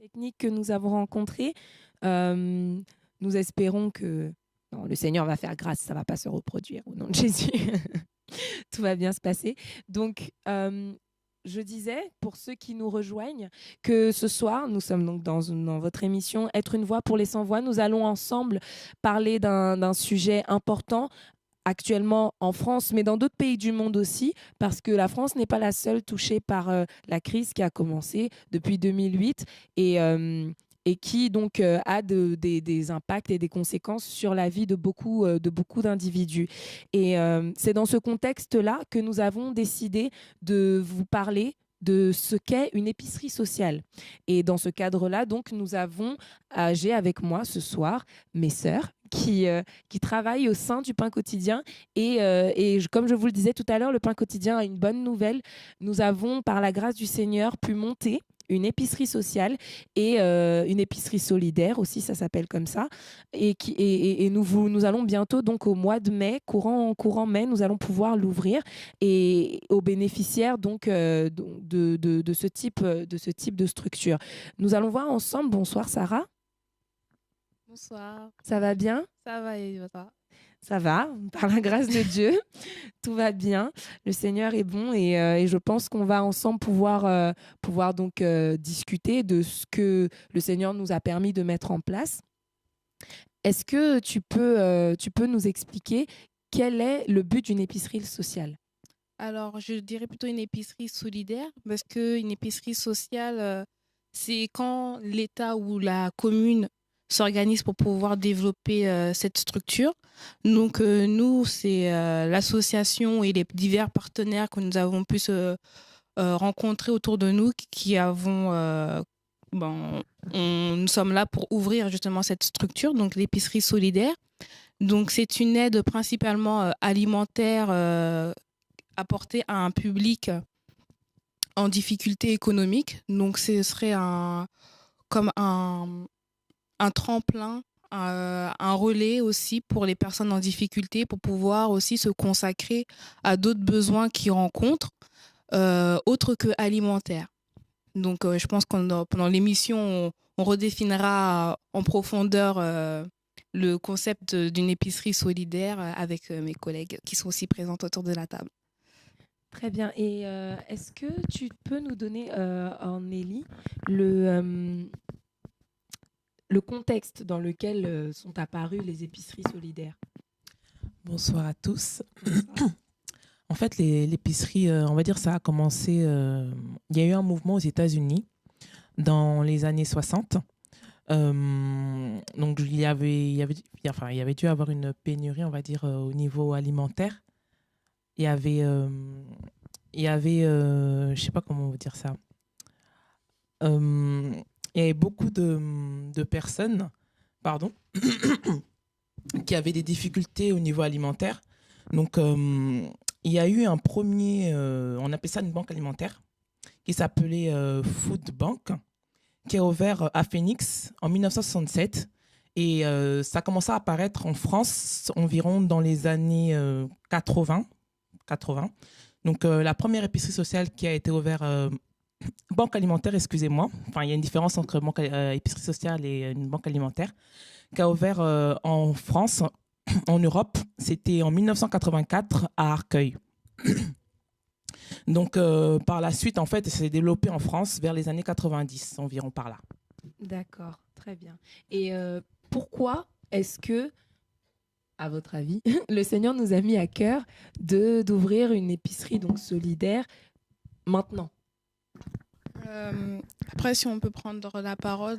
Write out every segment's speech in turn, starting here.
techniques que nous avons rencontrées. Nous espérons que non, le Seigneur va faire grâce, ça ne va pas se reproduire au nom de Jésus. Tout va bien se passer. Donc, je disais, pour ceux qui nous rejoignent, que ce soir, nous sommes donc dans votre émission Être une voix pour les sans-voix. Nous allons ensemble parler d'un sujet important actuellement en France, mais dans d'autres pays du monde aussi, parce que la France n'est pas la seule touchée par la crise qui a commencé depuis 2008 et qui donc a des impacts et des conséquences sur la vie de beaucoup d'individus. Et c'est dans ce contexte-là que nous avons décidé de vous parler de ce qu'est une épicerie sociale. Et dans ce cadre-là, donc, j'ai avec moi ce soir mes sœurs qui travaillent au sein du Pain Quotidien. Comme je vous le disais tout à l'heure, le Pain Quotidien a une bonne nouvelle. Nous avons, par la grâce du Seigneur, pu monter une épicerie sociale et une épicerie solidaire aussi, ça s'appelle comme ça. Et nous allons bientôt, donc au mois de mai, courant mai, nous allons pouvoir l'ouvrir et aux bénéficiaires donc de ce type de structure. Nous allons voir ensemble. Bonsoir Sarah. Bonsoir. Ça va bien? Ça va et toi? Ça va, par la grâce de Dieu, tout va bien. Le Seigneur est bon et je pense qu'on va ensemble pouvoir donc discuter de ce que le Seigneur nous a permis de mettre en place. Est-ce que tu peux nous expliquer quel est le but d'une épicerie sociale? Alors, je dirais plutôt une épicerie solidaire parce qu'une épicerie sociale, c'est quand l'État ou la commune s'organise pour pouvoir développer cette structure. Donc, nous, c'est l'association et les divers partenaires que nous avons pu se rencontrer autour de nous qui avons... nous sommes là pour ouvrir justement cette structure, donc l'épicerie solidaire. Donc, c'est une aide principalement alimentaire apportée à un public en difficulté économique. Donc, ce serait comme un tremplin, un relais aussi pour les personnes en difficulté pour pouvoir aussi se consacrer à d'autres besoins qu'ils rencontrent, autres que alimentaires. Donc, je pense que pendant l'émission, on redéfinira en profondeur le concept d'une épicerie solidaire avec mes collègues qui sont aussi présentes autour de la table. Très bien. Et est-ce que tu peux nous donner, Nelly, le contexte dans lequel sont apparues les épiceries solidaires? Bonsoir à tous. En fait, l'épicerie, on va dire, ça a commencé... il y a eu un mouvement aux États-Unis dans les années 60. Donc, il y avait dû avoir une pénurie, on va dire, au niveau alimentaire. Il y avait, je ne sais pas comment vous dire ça. Il y avait beaucoup de personnes, pardon, qui avaient des difficultés au niveau alimentaire. Donc, il y a eu un premier, on appelait ça une banque alimentaire, qui s'appelait Food Bank, qui a ouvert à Phoenix en 1967. Et ça a commencé à apparaître en France environ dans les années 80. Donc, la première épicerie sociale qui a été ouverte, banque alimentaire, excusez-moi. Enfin, il y a une différence entre épicerie sociale et une banque alimentaire, qui a ouvert en France, en Europe. C'était en 1984 à Arcueil. Donc, par la suite, en fait, ça s'est développé en France vers les années 90, environ par là. D'accord, très bien. Et pourquoi est-ce que, à votre avis, le Seigneur nous a mis à cœur d'ouvrir une épicerie donc solidaire maintenant? Après, si on peut prendre la parole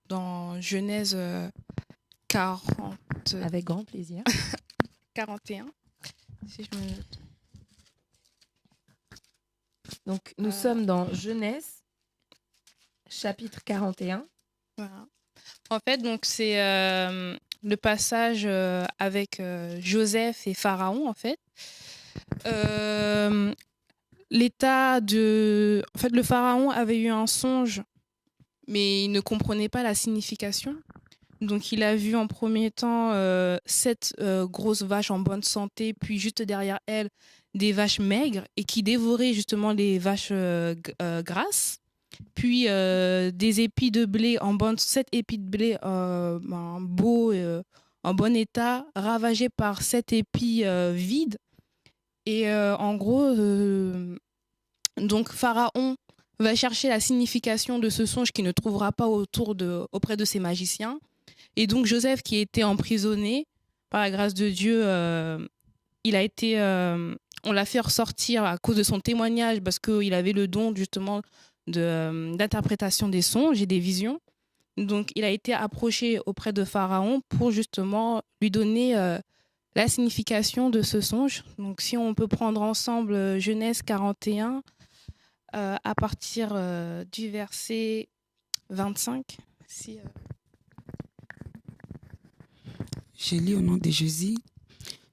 dans Genèse 40... Avec grand plaisir. 41, si je me note. Donc, nous sommes dans Genèse, chapitre 41. Voilà. En fait, donc, c'est le passage avec Joseph et Pharaon, en fait. En fait, le Pharaon avait eu un songe, mais il ne comprenait pas la signification. Donc, il a vu en premier temps 7 grosses vaches en bonne santé, puis juste derrière elles, des vaches maigres et qui dévoraient justement les vaches grasses. puis des épis de blé, 7 épis de blé beaux, en bon état, ravagés par 7 épis vides. Et en gros, donc Pharaon va chercher la signification de ce songe qu'il ne trouvera pas auprès de ses magiciens. Et donc Joseph, qui était emprisonné, par la grâce de Dieu, on l'a fait ressortir à cause de son témoignage, parce qu'il avait le don justement d'interprétation des songes et des visions. Donc il a été approché auprès de Pharaon pour justement lui donner la signification de ce songe. Donc si on peut prendre ensemble Genèse 41 à partir du verset 25. Je lis au nom de Jésus.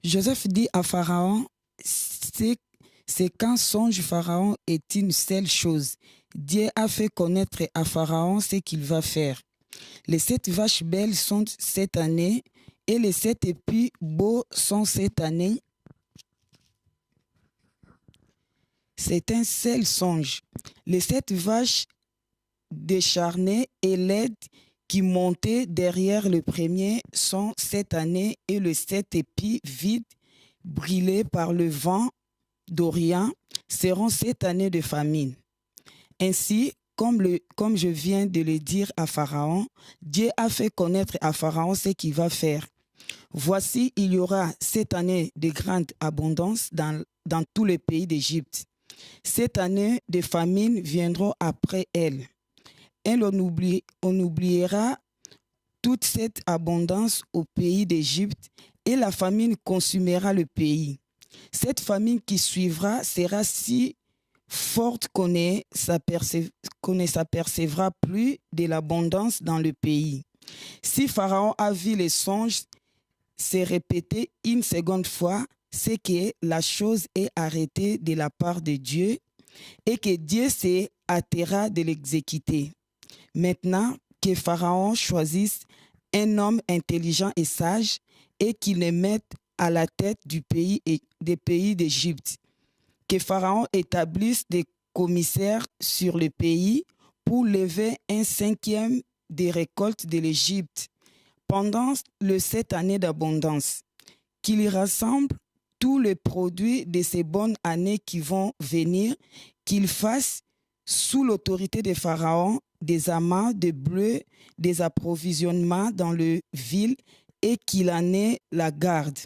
Joseph dit à Pharaon, c'est qu'un songe Pharaon est une seule chose. Dieu a fait connaître à Pharaon ce qu'il va faire. Les 7 vaches belles sont cette année et les 7 épis beaux sont cette année. C'est un seul songe. Les 7 vaches décharnées et laides qui montaient derrière le premier sont cette année et les 7 épis vides, brûlés par le vent d'Orient, seront cette année de famine. Ainsi, comme je viens de le dire à Pharaon, Dieu a fait connaître à Pharaon ce qu'il va faire. Voici, il y aura cette année de grande abondance dans tout le pays d'Égypte. Cette année de famine viendront après elle. Et on oubliera toute cette abondance au pays d'Égypte et la famine consumera le pays. Cette famine qui suivra sera si forte qu'on ne s'apercevra plus de l'abondance dans le pays. Si Pharaon a vu les songes se répéter une seconde fois, c'est que la chose est arrêtée de la part de Dieu et que Dieu s'est hâtera de l'exécuter. Maintenant, que Pharaon choisisse un homme intelligent et sage et qu'il le mette à la tête du pays et des pays d'Égypte. Que Pharaon établisse des commissaires sur le pays pour lever 1/5 des récoltes de l'Égypte pendant les 7 années d'abondance. Qu'il rassemble tous les produits de ces bonnes années qui vont venir, qu'il fasse sous l'autorité de Pharaon des amas de bleu, des approvisionnements dans les villes et qu'il en ait la garde.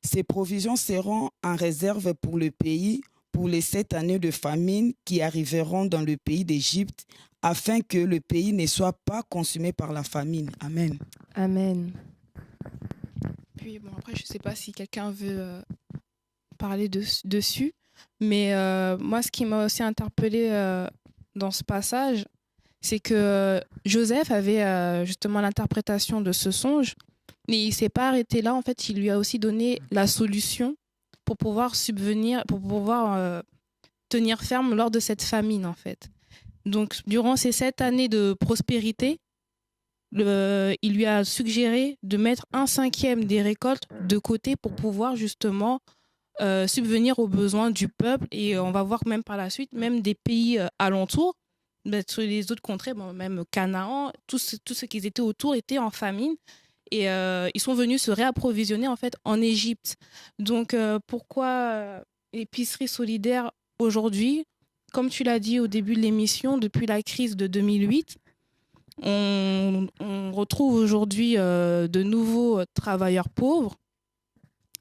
Ces provisions seront en réserve pour le pays pour les 7 années de famine qui arriveront dans le pays d'Égypte, afin que le pays ne soit pas consumé par la famine. Amen. Amen. Puis bon, après, je ne sais pas si quelqu'un veut parler dessus, mais moi, ce qui m'a aussi interpellée dans ce passage, c'est que Joseph avait justement l'interprétation de ce songe, mais il ne s'est pas arrêté là. En fait, il lui a aussi donné la solution pour pouvoir subvenir, pour pouvoir tenir ferme lors de cette famine, en fait. Donc, durant ces 7 années de prospérité, il lui a suggéré de mettre 1/5 des récoltes de côté pour pouvoir justement subvenir aux besoins du peuple. Et on va voir même par la suite, même des pays alentours, sur les autres contrées, même Canaan, tous ceux qui étaient autour étaient en famine. Et ils sont venus se réapprovisionner en fait en Égypte. Donc pourquoi l'épicerie solidaire aujourd'hui? Comme tu l'as dit au début de l'émission, depuis la crise de 2008, on retrouve aujourd'hui de nouveaux travailleurs pauvres.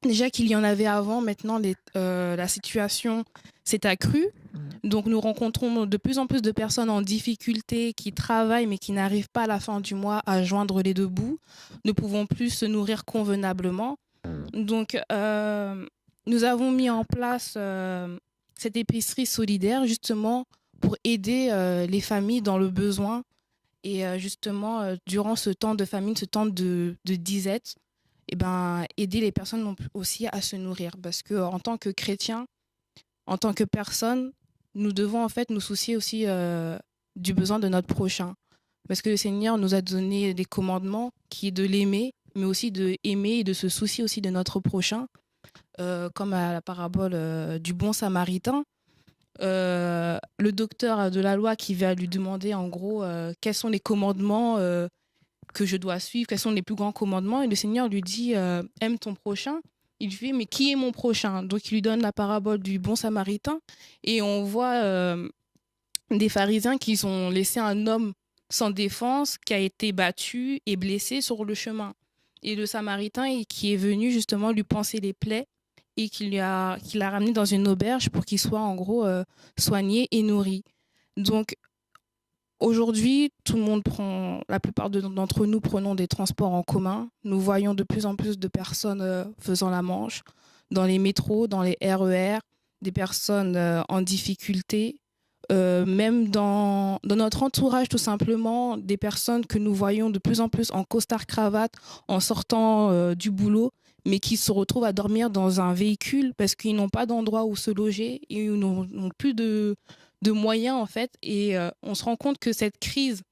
Déjà qu'il y en avait avant, maintenant la situation s'est accrue. Donc nous rencontrons de plus en plus de personnes en difficulté qui travaillent mais qui n'arrivent pas à la fin du mois à joindre les deux bouts, ne pouvant plus se nourrir convenablement. Donc nous avons mis en place cette épicerie solidaire justement pour aider les familles dans le besoin et justement durant ce temps de famine, ce temps de disette, aider les personnes aussi à se nourrir, parce que en tant que chrétiens, en tant que personnes, nous devons en fait nous soucier aussi du besoin de notre prochain, parce que le Seigneur nous a donné des commandements qui est de l'aimer, mais aussi de aimer et de se soucier aussi de notre prochain, comme à la parabole du bon samaritain. le docteur de la loi qui va lui demander en gros quels sont les commandements que je dois suivre, quels sont les plus grands commandements. Et le Seigneur lui dit aime ton prochain. Il lui dit mais qui est mon prochain? Donc il lui donne la parabole du bon samaritain et on voit des pharisiens qui ont laissé un homme sans défense qui a été battu et blessé sur le chemin. Et le samaritain qui est venu justement lui panser les plaies et qui l'a ramené dans une auberge pour qu'il soit en gros soigné et nourri. Donc aujourd'hui, tout le monde la plupart d'entre nous prenons des transports en commun. Nous voyons de plus en plus de personnes faisant la manche dans les métros, dans les RER, des personnes en difficulté. Même dans notre entourage, tout simplement, des personnes que nous voyons de plus en plus en costard-cravate en sortant du boulot, mais qui se retrouvent à dormir dans un véhicule parce qu'ils n'ont pas d'endroit où se loger, ils n'ont plus de moyens, en fait. Et on se rend compte que cette crise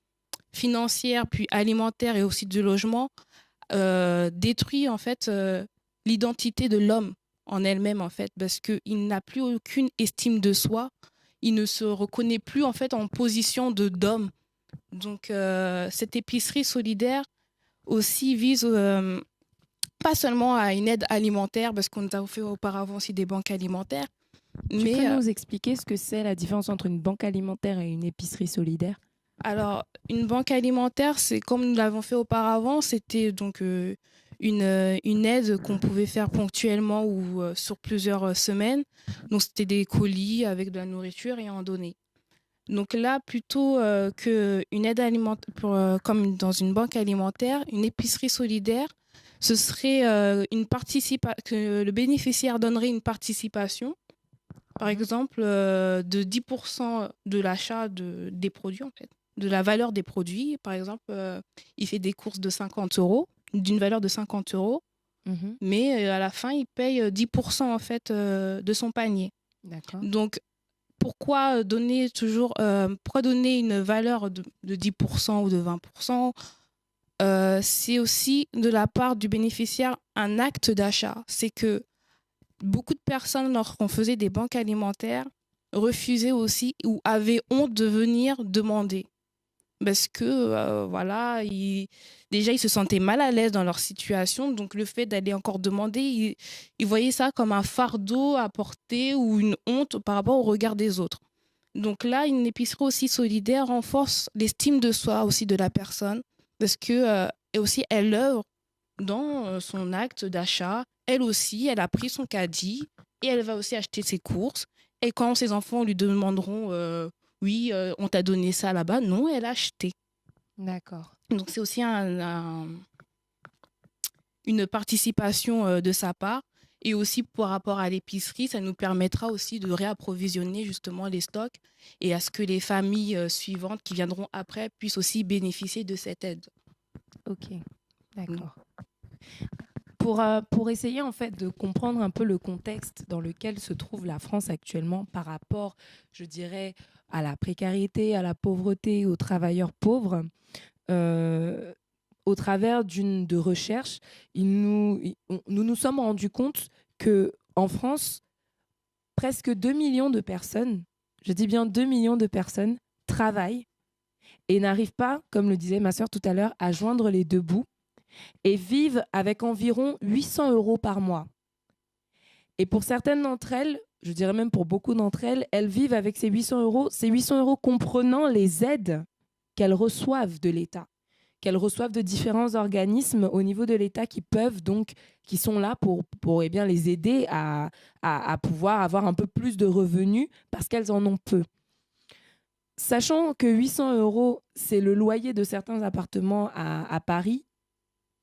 financière, puis alimentaire et aussi du logement, détruit, en fait, l'identité de l'homme en elle-même, en fait, parce qu'il n'a plus aucune estime de soi. Il ne se reconnaît plus en fait en position d'homme. Donc cette épicerie solidaire aussi vise pas seulement à une aide alimentaire, parce qu'on a fait auparavant aussi des banques alimentaires. Tu peux nous expliquer ce que c'est la différence entre une banque alimentaire et une épicerie solidaire? Alors, une banque alimentaire, c'est comme nous l'avons fait auparavant, c'était donc une aide qu'on pouvait faire ponctuellement ou sur plusieurs semaines. Donc, c'était des colis avec de la nourriture et en donner. Donc là, plutôt qu'une aide alimentaire, comme dans une banque alimentaire, une épicerie solidaire, ce serait que le bénéficiaire donnerait une participation, par exemple, de 10% de l'achat des produits, en fait, de la valeur des produits. Par exemple, il fait des courses de 50 euros, d'une valeur de 50 euros, mais à la fin, il paye 10% en fait, de son panier. D'accord. Donc, pourquoi donner une valeur de 10% ou de 20%? C'est aussi de la part du bénéficiaire un acte d'achat. C'est que beaucoup de personnes, lorsqu'on faisait des banques alimentaires, refusaient aussi ou avaient honte de venir demander. Parce que, voilà, déjà, ils se sentaient mal à l'aise dans leur situation. Donc, le fait d'aller encore demander, ils voyaient ça comme un fardeau à porter ou une honte par rapport au regard des autres. Donc là, une épicerie aussi solidaire renforce l'estime de soi aussi de la personne. Parce que, et aussi, elle œuvre dans son acte d'achat. Elle aussi, elle a pris son caddie et elle va aussi acheter ses courses. Et quand ses enfants lui demanderont oui, on t'a donné ça là-bas, non, elle a acheté. D'accord. Donc c'est aussi une participation de sa part. Et aussi par rapport à l'épicerie, ça nous permettra aussi de réapprovisionner justement les stocks et à ce que les familles suivantes qui viendront après puissent aussi bénéficier de cette aide. Ok, d'accord. Pour essayer en fait de comprendre un peu le contexte dans lequel se trouve la France actuellement par rapport, je dirais, à la précarité, à la pauvreté, aux travailleurs pauvres, au travers de recherches, nous nous sommes rendus compte qu'en France, presque 2 millions de personnes, je dis bien 2 millions de personnes, travaillent et n'arrivent pas, comme le disait ma sœur tout à l'heure, à joindre les deux bouts et vivent avec environ 800 € par mois. Et pour certaines d'entre elles, je dirais même pour beaucoup d'entre elles, elles vivent avec ces 800 € comprenant les aides qu'elles reçoivent de l'État, qu'elles reçoivent de différents organismes au niveau de l'État qui sont là pour eh bien, les aider à pouvoir avoir un peu plus de revenus parce qu'elles en ont peu. Sachant que 800 €, c'est le loyer de certains appartements à Paris,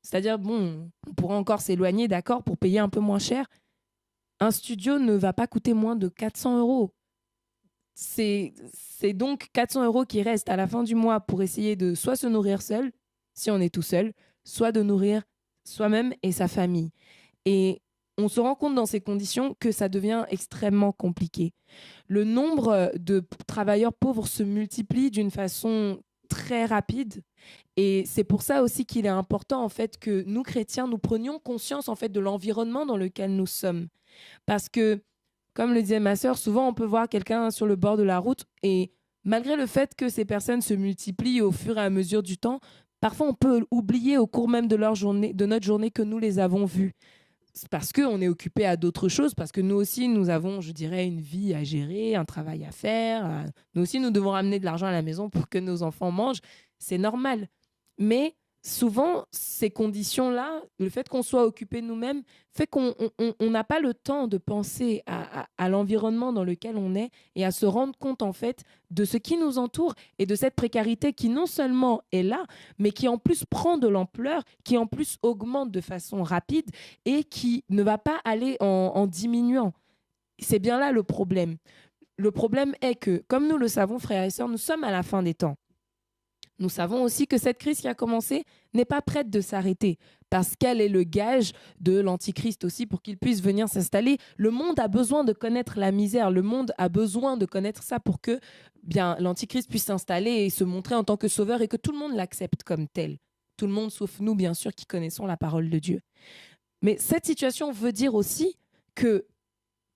c'est-à-dire, bon, on pourrait encore s'éloigner, d'accord, pour payer un peu moins cher. Un studio ne va pas coûter moins de 400 €. C'est donc 400 € qui restent à la fin du mois pour essayer de soit se nourrir seul, si on est tout seul, soit de nourrir soi-même et sa famille. Et on se rend compte dans ces conditions que ça devient extrêmement compliqué. Le nombre de travailleurs pauvres se multiplie d'une façon très rapide. Et c'est pour ça aussi qu'il est important en fait que nous chrétiens nous prenions conscience en fait de l'environnement dans lequel nous sommes, parce que comme le disait ma sœur, souvent on peut voir quelqu'un sur le bord de la route et malgré le fait que ces personnes se multiplient au fur et à mesure du temps, parfois on peut oublier au cours même de notre journée que nous les avons vus. C'est parce qu'on est occupé à d'autres choses, parce que nous aussi, nous avons, je dirais, une vie à gérer, un travail à faire. Nous aussi, nous devons ramener de l'argent à la maison pour que nos enfants mangent. C'est normal. Mais souvent, ces conditions-là, le fait qu'on soit occupé nous-mêmes, fait qu'on n'a pas le temps de penser à l'environnement dans lequel on est et à se rendre compte, en fait, de ce qui nous entoure et de cette précarité qui non seulement est là, mais qui en plus prend de l'ampleur, qui en plus augmente de façon rapide et qui ne va pas aller en diminuant. C'est bien là le problème. Le problème est que, comme nous le savons, frères et sœurs, nous sommes à la fin des temps. Nous savons aussi que cette crise qui a commencé n'est pas prête de s'arrêter parce qu'elle est le gage de l'Antichrist aussi pour qu'il puisse venir s'installer. Le monde a besoin de connaître la misère. Le monde a besoin de connaître ça pour que l'Antichrist puisse s'installer et se montrer en tant que sauveur et que tout le monde l'accepte comme tel. Tout le monde, sauf nous, bien sûr, qui connaissons la parole de Dieu. Mais cette situation veut dire aussi que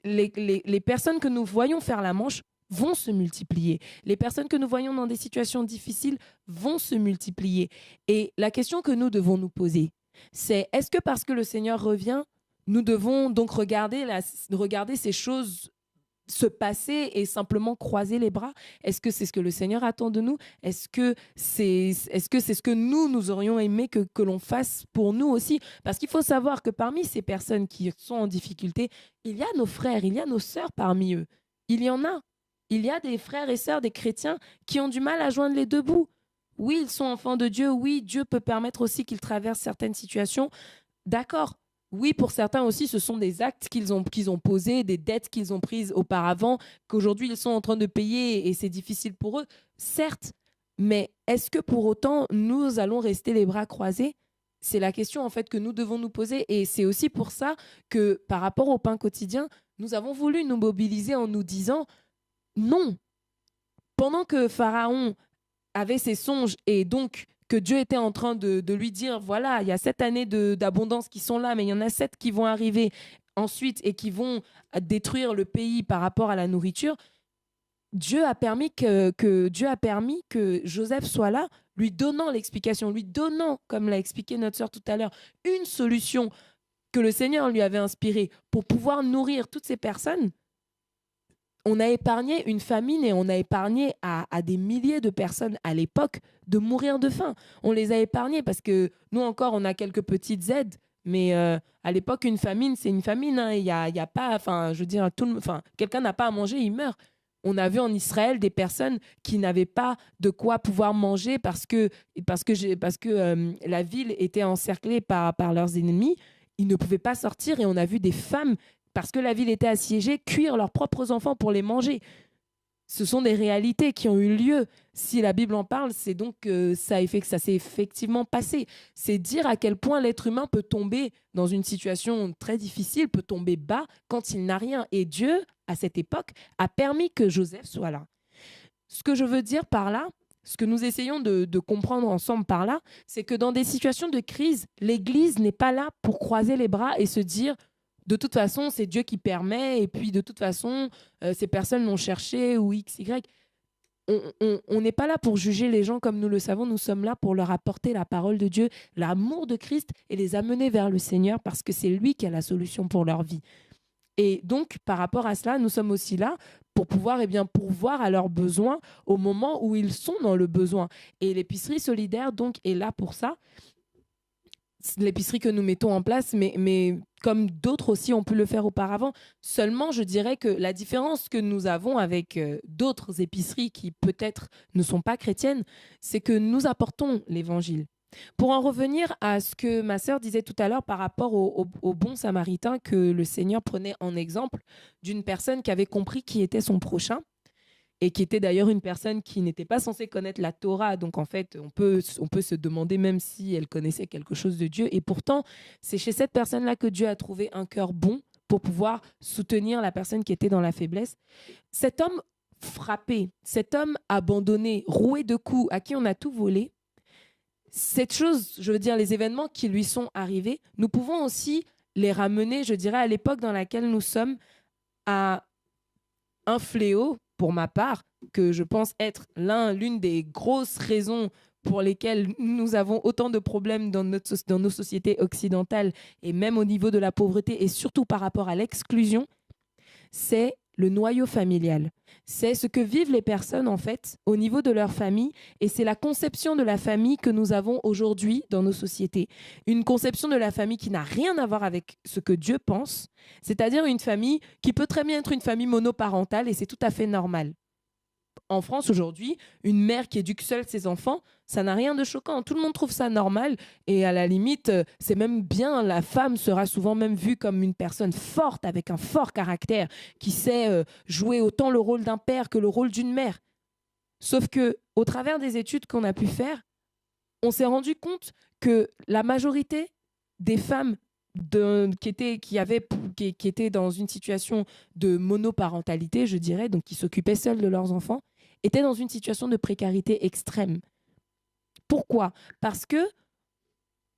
les personnes que nous voyons faire la manche vont se multiplier. Les personnes que nous voyons dans des situations difficiles vont se multiplier. Et la question que nous devons nous poser, c'est est-ce que parce que le Seigneur revient, nous devons donc regarder ces choses se passer et simplement croiser les bras? Est-ce que c'est ce que le Seigneur attend de nous? Est-ce que c'est ce que nous aurions aimé que l'on fasse pour nous aussi? Parce qu'il faut savoir que parmi ces personnes qui sont en difficulté, il y a nos frères, il y a nos sœurs parmi eux. Il y en a. Il y a des frères et sœurs, des chrétiens qui ont du mal à joindre les deux bouts. Oui, ils sont enfants de Dieu. Oui, Dieu peut permettre aussi qu'ils traversent certaines situations. D'accord. Oui, pour certains aussi, ce sont des actes qu'ils ont posés, des dettes qu'ils ont prises auparavant, qu'aujourd'hui ils sont en train de payer et c'est difficile pour eux. Certes, mais est-ce que pour autant, nous allons rester les bras croisés? C'est la question en fait que nous devons nous poser et c'est aussi pour ça que par rapport au pain quotidien, nous avons voulu nous mobiliser en nous disant non. Pendant que Pharaon avait ses songes et donc que Dieu était en train de lui dire, voilà, il y a 7 années d'abondance qui sont là, mais il y en a 7 qui vont arriver ensuite et qui vont détruire le pays par rapport à la nourriture, Dieu a permis que Joseph soit là, lui donnant l'explication, lui donnant, comme l'a expliqué notre sœur tout à l'heure, une solution que le Seigneur lui avait inspirée pour pouvoir nourrir toutes ces personnes. On a épargné une famine et on a épargné à des milliers de personnes à l'époque de mourir de faim. On les a épargnés parce que nous encore, on a quelques petites aides. Mais à l'époque, une famine, c'est une famine. Hein. Il y a pas, enfin, je veux dire, quelqu'un n'a pas à manger, il meurt. On a vu en Israël des personnes qui n'avaient pas de quoi pouvoir manger parce que la ville était encerclée par leurs ennemis. Ils ne pouvaient pas sortir et on a vu des femmes, parce que la ville était assiégée, cuire leurs propres enfants pour les manger. Ce sont des réalités qui ont eu lieu. Si la Bible en parle, c'est donc que ça s'est effectivement passé. C'est dire à quel point l'être humain peut tomber dans une situation très difficile, peut tomber bas quand il n'a rien. Et Dieu, à cette époque, a permis que Joseph soit là. Ce que je veux dire par là, ce que nous essayons de comprendre ensemble par là, c'est que dans des situations de crise, l'Église n'est pas là pour croiser les bras et se dire de toute façon, c'est Dieu qui permet, et puis de toute façon, ces personnes l'ont cherché, ou X, Y. On n'est pas là pour juger les gens comme nous le savons, nous sommes là pour leur apporter la parole de Dieu, l'amour de Christ, et les amener vers le Seigneur, parce que c'est lui qui a la solution pour leur vie. Et donc, par rapport à cela, nous sommes aussi là pour pouvoir pourvoir à leurs besoins au moment où ils sont dans le besoin. Et l'épicerie solidaire, donc, est là pour ça. L'épicerie que nous mettons en place, mais comme d'autres aussi ont pu le faire auparavant. Seulement, je dirais que la différence que nous avons avec d'autres épiceries qui peut-être ne sont pas chrétiennes, c'est que nous apportons l'évangile. Pour en revenir à ce que ma sœur disait tout à l'heure par rapport au bon samaritain que le Seigneur prenait en exemple d'une personne qui avait compris qui était son prochain, et qui était d'ailleurs une personne qui n'était pas censée connaître la Torah. Donc en fait, on peut se demander même si elle connaissait quelque chose de Dieu. Et pourtant, c'est chez cette personne-là que Dieu a trouvé un cœur bon pour pouvoir soutenir la personne qui était dans la faiblesse. Cet homme frappé, cet homme abandonné, roué de coups, à qui on a tout volé, cette chose, je veux dire, les événements qui lui sont arrivés, nous pouvons aussi les ramener, je dirais, à l'époque dans laquelle nous sommes, à un fléau, pour ma part, que je pense être l'une des grosses raisons pour lesquelles nous avons autant de problèmes dans nos sociétés occidentales, et même au niveau de la pauvreté, et surtout par rapport à l'exclusion, c'est le noyau familial. C'est ce que vivent les personnes, en fait, au niveau de leur famille, et c'est la conception de la famille que nous avons aujourd'hui dans nos sociétés. Une conception de la famille qui n'a rien à voir avec ce que Dieu pense, c'est-à-dire une famille qui peut très bien être une famille monoparentale, et c'est tout à fait normal. En France, aujourd'hui, une mère qui éduque seule ses enfants, ça n'a rien de choquant. Tout le monde trouve ça normal. Et à la limite, c'est même bien, la femme sera souvent même vue comme une personne forte, avec un fort caractère, qui sait jouer autant le rôle d'un père que le rôle d'une mère. Sauf que, au travers des études qu'on a pu faire, on s'est rendu compte que la majorité des femmes qui étaient dans une situation de monoparentalité, je dirais, donc qui s'occupaient seules de leurs enfants, étaient dans une situation de précarité extrême. Pourquoi ? Parce que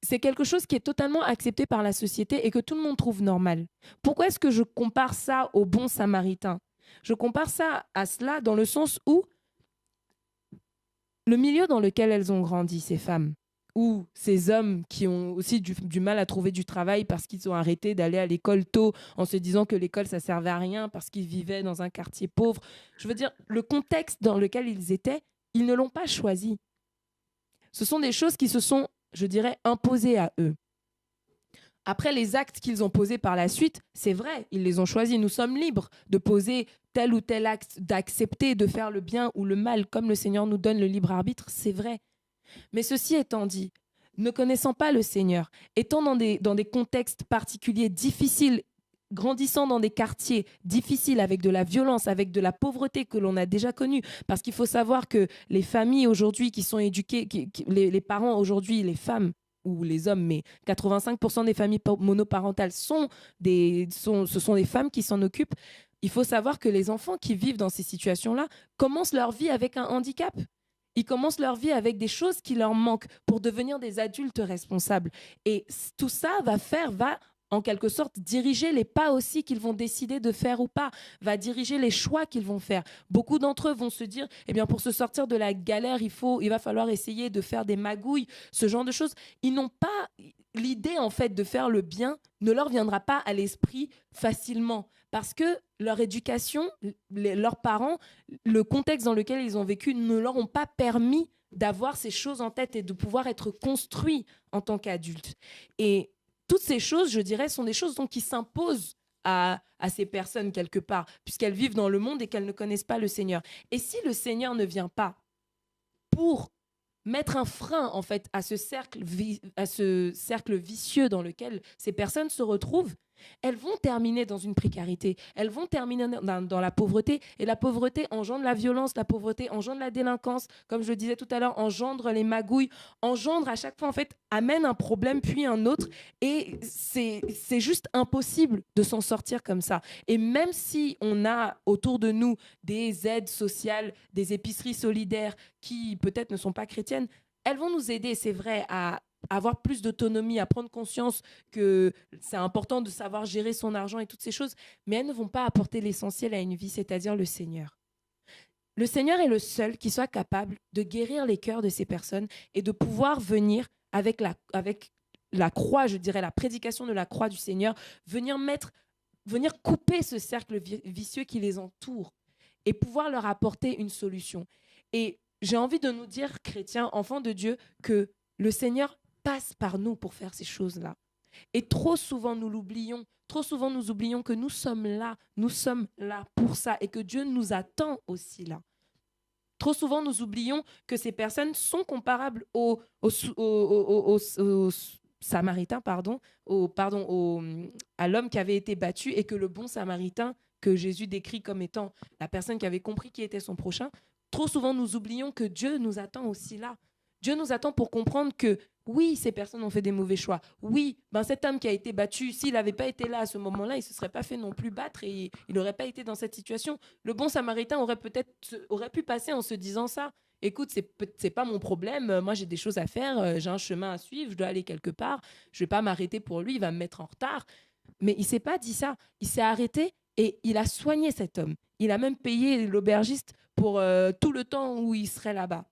c'est quelque chose qui est totalement accepté par la société et que tout le monde trouve normal. Pourquoi est-ce que je compare ça au bon samaritain ? Je compare ça à cela dans le sens où le milieu dans lequel elles ont grandi, ces femmes, ou ces hommes qui ont aussi du mal à trouver du travail parce qu'ils ont arrêté d'aller à l'école tôt en se disant que l'école, ça servait à rien parce qu'ils vivaient dans un quartier pauvre. Je veux dire, le contexte dans lequel ils étaient, ils ne l'ont pas choisi. Ce sont des choses qui se sont, je dirais, imposées à eux. Après, les actes qu'ils ont posés par la suite, c'est vrai, ils les ont choisis. Nous sommes libres de poser tel ou tel acte, d'accepter de faire le bien ou le mal, comme le Seigneur nous donne le libre arbitre, c'est vrai. Mais ceci étant dit, ne connaissant pas le Seigneur, étant dans des contextes particuliers difficiles, grandissant dans des quartiers difficiles avec de la violence, avec de la pauvreté que l'on a déjà connue, parce qu'il faut savoir que les familles aujourd'hui qui sont éduquées, les parents aujourd'hui, les femmes ou les hommes, mais 85% des familles monoparentales ce sont des femmes qui s'en occupent. Il faut savoir que les enfants qui vivent dans ces situations-là commencent leur vie avec un handicap. Ils commencent leur vie avec des choses qui leur manquent pour devenir des adultes responsables. Et tout ça va en quelque sorte, diriger les pas aussi qu'ils vont décider de faire ou pas, va diriger les choix qu'ils vont faire. Beaucoup d'entre eux vont se dire, eh bien, pour se sortir de la galère, il va falloir essayer de faire des magouilles, ce genre de choses. Ils n'ont pas l'idée, en fait, de faire le bien, ne leur viendra pas à l'esprit facilement. Parce que leur éducation, leurs parents, le contexte dans lequel ils ont vécu ne leur ont pas permis d'avoir ces choses en tête et de pouvoir être construits en tant qu'adultes. Et toutes ces choses, je dirais, sont des choses donc, qui s'imposent à ces personnes quelque part, puisqu'elles vivent dans le monde et qu'elles ne connaissent pas le Seigneur. Et si le Seigneur ne vient pas pour mettre un frein en fait à ce cercle vicieux dans lequel ces personnes se retrouvent, elles vont terminer dans une précarité, elles vont terminer dans la pauvreté, et la pauvreté engendre la violence, la pauvreté engendre la délinquance, comme je le disais tout à l'heure, engendre les magouilles, engendre à chaque fois, en fait, amène un problème puis un autre, et c'est juste impossible de s'en sortir comme ça. Et même si on a autour de nous des aides sociales, des épiceries solidaires qui peut-être ne sont pas chrétiennes, elles vont nous aider, c'est vrai, à avoir plus d'autonomie, à prendre conscience que c'est important de savoir gérer son argent et toutes ces choses, mais elles ne vont pas apporter l'essentiel à une vie, c'est-à-dire le Seigneur. Le Seigneur est le seul qui soit capable de guérir les cœurs de ces personnes et de pouvoir venir avec la croix, je dirais, la prédication de la croix du Seigneur, venir couper ce cercle vicieux qui les entoure et pouvoir leur apporter une solution. Et j'ai envie de nous dire, chrétiens, enfants de Dieu, que le Seigneur passe par nous pour faire ces choses-là. Et trop souvent, nous l'oublions. Trop souvent, nous oublions que nous sommes là pour ça et que Dieu nous attend aussi là. Trop souvent, nous oublions que ces personnes sont comparables aux Samaritains, à l'homme qui avait été battu, et que le bon Samaritain, que Jésus décrit comme étant la personne qui avait compris qui était son prochain, trop souvent, nous oublions que Dieu nous attend aussi là. Dieu nous attend pour comprendre que oui, ces personnes ont fait des mauvais choix. Oui, cet homme qui a été battu, s'il n'avait pas été là à ce moment-là, il ne se serait pas fait non plus battre et il n'aurait pas été dans cette situation. Le bon Samaritain aurait pu passer en se disant ça. Écoute, c'est pas mon problème. Moi, j'ai des choses à faire. J'ai un chemin à suivre. Je dois aller quelque part. Je ne vais pas m'arrêter pour lui. Il va me mettre en retard. Mais il ne s'est pas dit ça. Il s'est arrêté Et il a soigné cet homme. Il a même payé l'aubergiste pour tout le temps où il serait là-bas.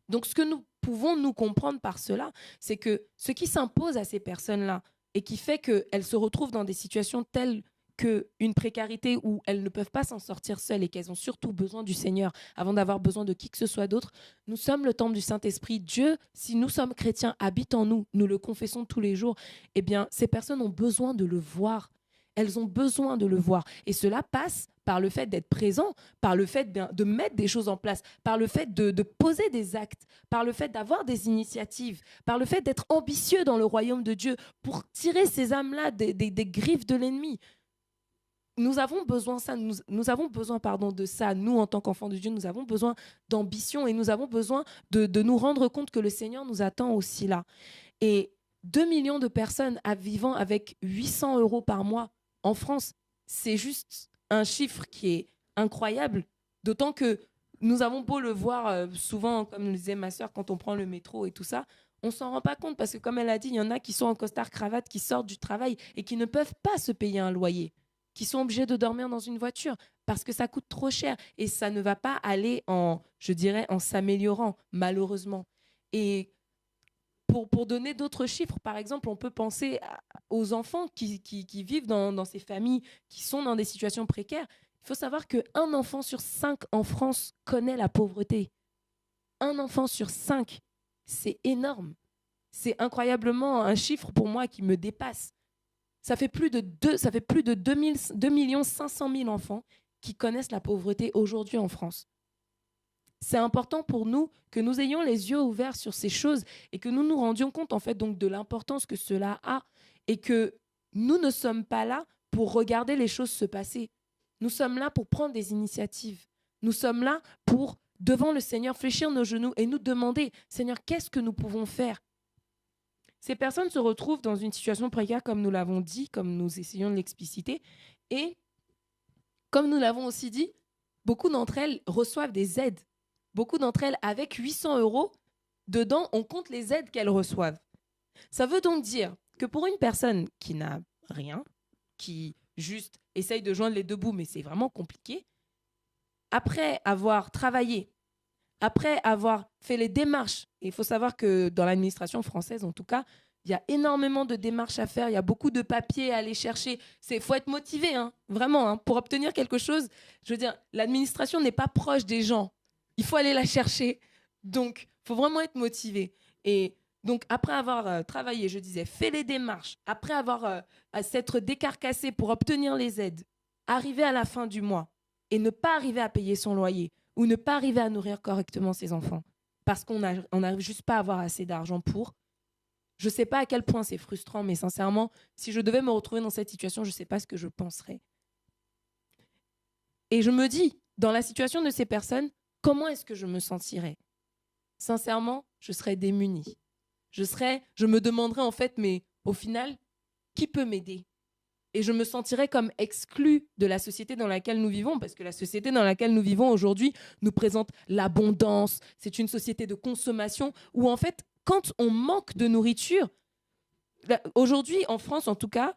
Donc, ce que nous pouvons nous comprendre par cela, c'est que ce qui s'impose à ces personnes-là et qui fait qu'elles se retrouvent dans des situations telles qu'une précarité où elles ne peuvent pas s'en sortir seules et qu'elles ont surtout besoin du Seigneur avant d'avoir besoin de qui que ce soit d'autre, nous sommes le temple du Saint-Esprit. Dieu, si nous sommes chrétiens, habite en nous, nous le confessons tous les jours, eh bien, ces personnes ont besoin de le voir. Elles ont besoin de le voir. Et cela passe par le fait d'être présent, par le fait de mettre des choses en place, par le fait de poser des actes, par le fait d'avoir des initiatives, par le fait d'être ambitieux dans le royaume de Dieu pour tirer ces âmes-là des griffes de l'ennemi. Nous avons besoin de ça. Nous, en tant qu'enfants de Dieu, nous avons besoin d'ambition et nous avons besoin de nous rendre compte que le Seigneur nous attend aussi là. Et 2 millions de personnes vivant avec 800 € par mois en France, c'est juste un chiffre qui est incroyable. D'autant que nous avons beau le voir souvent, comme le disait ma sœur, quand on prend le métro et tout ça, on ne s'en rend pas compte parce que, comme elle a dit, il y en a qui sont en costard-cravate, qui sortent du travail et qui ne peuvent pas se payer un loyer, qui sont obligés de dormir dans une voiture parce que ça coûte trop cher et ça ne va pas aller en s'améliorant, malheureusement. Et pour donner d'autres chiffres, par exemple, on peut penser aux enfants qui vivent dans ces familles, qui sont dans des situations précaires. Il faut savoir qu'un enfant sur 5 en France connaît la pauvreté. Un enfant sur 5, c'est énorme. C'est incroyablement un chiffre pour moi qui me dépasse. Ça fait plus de 2 500 000 enfants qui connaissent la pauvreté aujourd'hui en France. C'est important pour nous que nous ayons les yeux ouverts sur ces choses et que nous nous rendions compte en fait donc de l'importance que cela a et que nous ne sommes pas là pour regarder les choses se passer. Nous sommes là pour prendre des initiatives. Nous sommes là pour, devant le Seigneur, fléchir nos genoux et nous demander, Seigneur, qu'est-ce que nous pouvons faire ? Ces personnes se retrouvent dans une situation précaire, comme nous l'avons dit, comme nous essayons de l'expliciter. Et comme nous l'avons aussi dit, beaucoup d'entre elles reçoivent des aides. Beaucoup d'entre elles, avec 800 €, dedans, on compte les aides qu'elles reçoivent. Ça veut donc dire que pour une personne qui n'a rien, qui juste essaye de joindre les deux bouts, mais c'est vraiment compliqué, après avoir travaillé, après avoir fait les démarches, et il faut savoir que dans l'administration française, en tout cas, il y a énormément de démarches à faire, il y a beaucoup de papiers à aller chercher. Il faut être motivé, vraiment, pour obtenir quelque chose. Je veux dire, l'administration n'est pas proche des gens. Il faut aller la chercher. Donc, il faut vraiment être motivé. Et donc, après avoir travaillé, je disais, fait les démarches, après avoir à s'être décarcassé pour obtenir les aides, arriver à la fin du mois et ne pas arriver à payer son loyer ou ne pas arriver à nourrir correctement ses enfants parce qu'on n'arrive juste pas à avoir assez d'argent pour. Je ne sais pas à quel point c'est frustrant, mais sincèrement, si je devais me retrouver dans cette situation, je ne sais pas ce que je penserais. Et je me dis, dans la situation de ces personnes, comment est-ce que je me sentirais ? Sincèrement, je serais démunie. Je me demanderais en fait, mais au final, qui peut m'aider ? Et je me sentirais comme exclue de la société dans laquelle nous vivons, parce que la société dans laquelle nous vivons aujourd'hui nous présente l'abondance. C'est une société de consommation où en fait, quand on manque de nourriture, aujourd'hui en France en tout cas,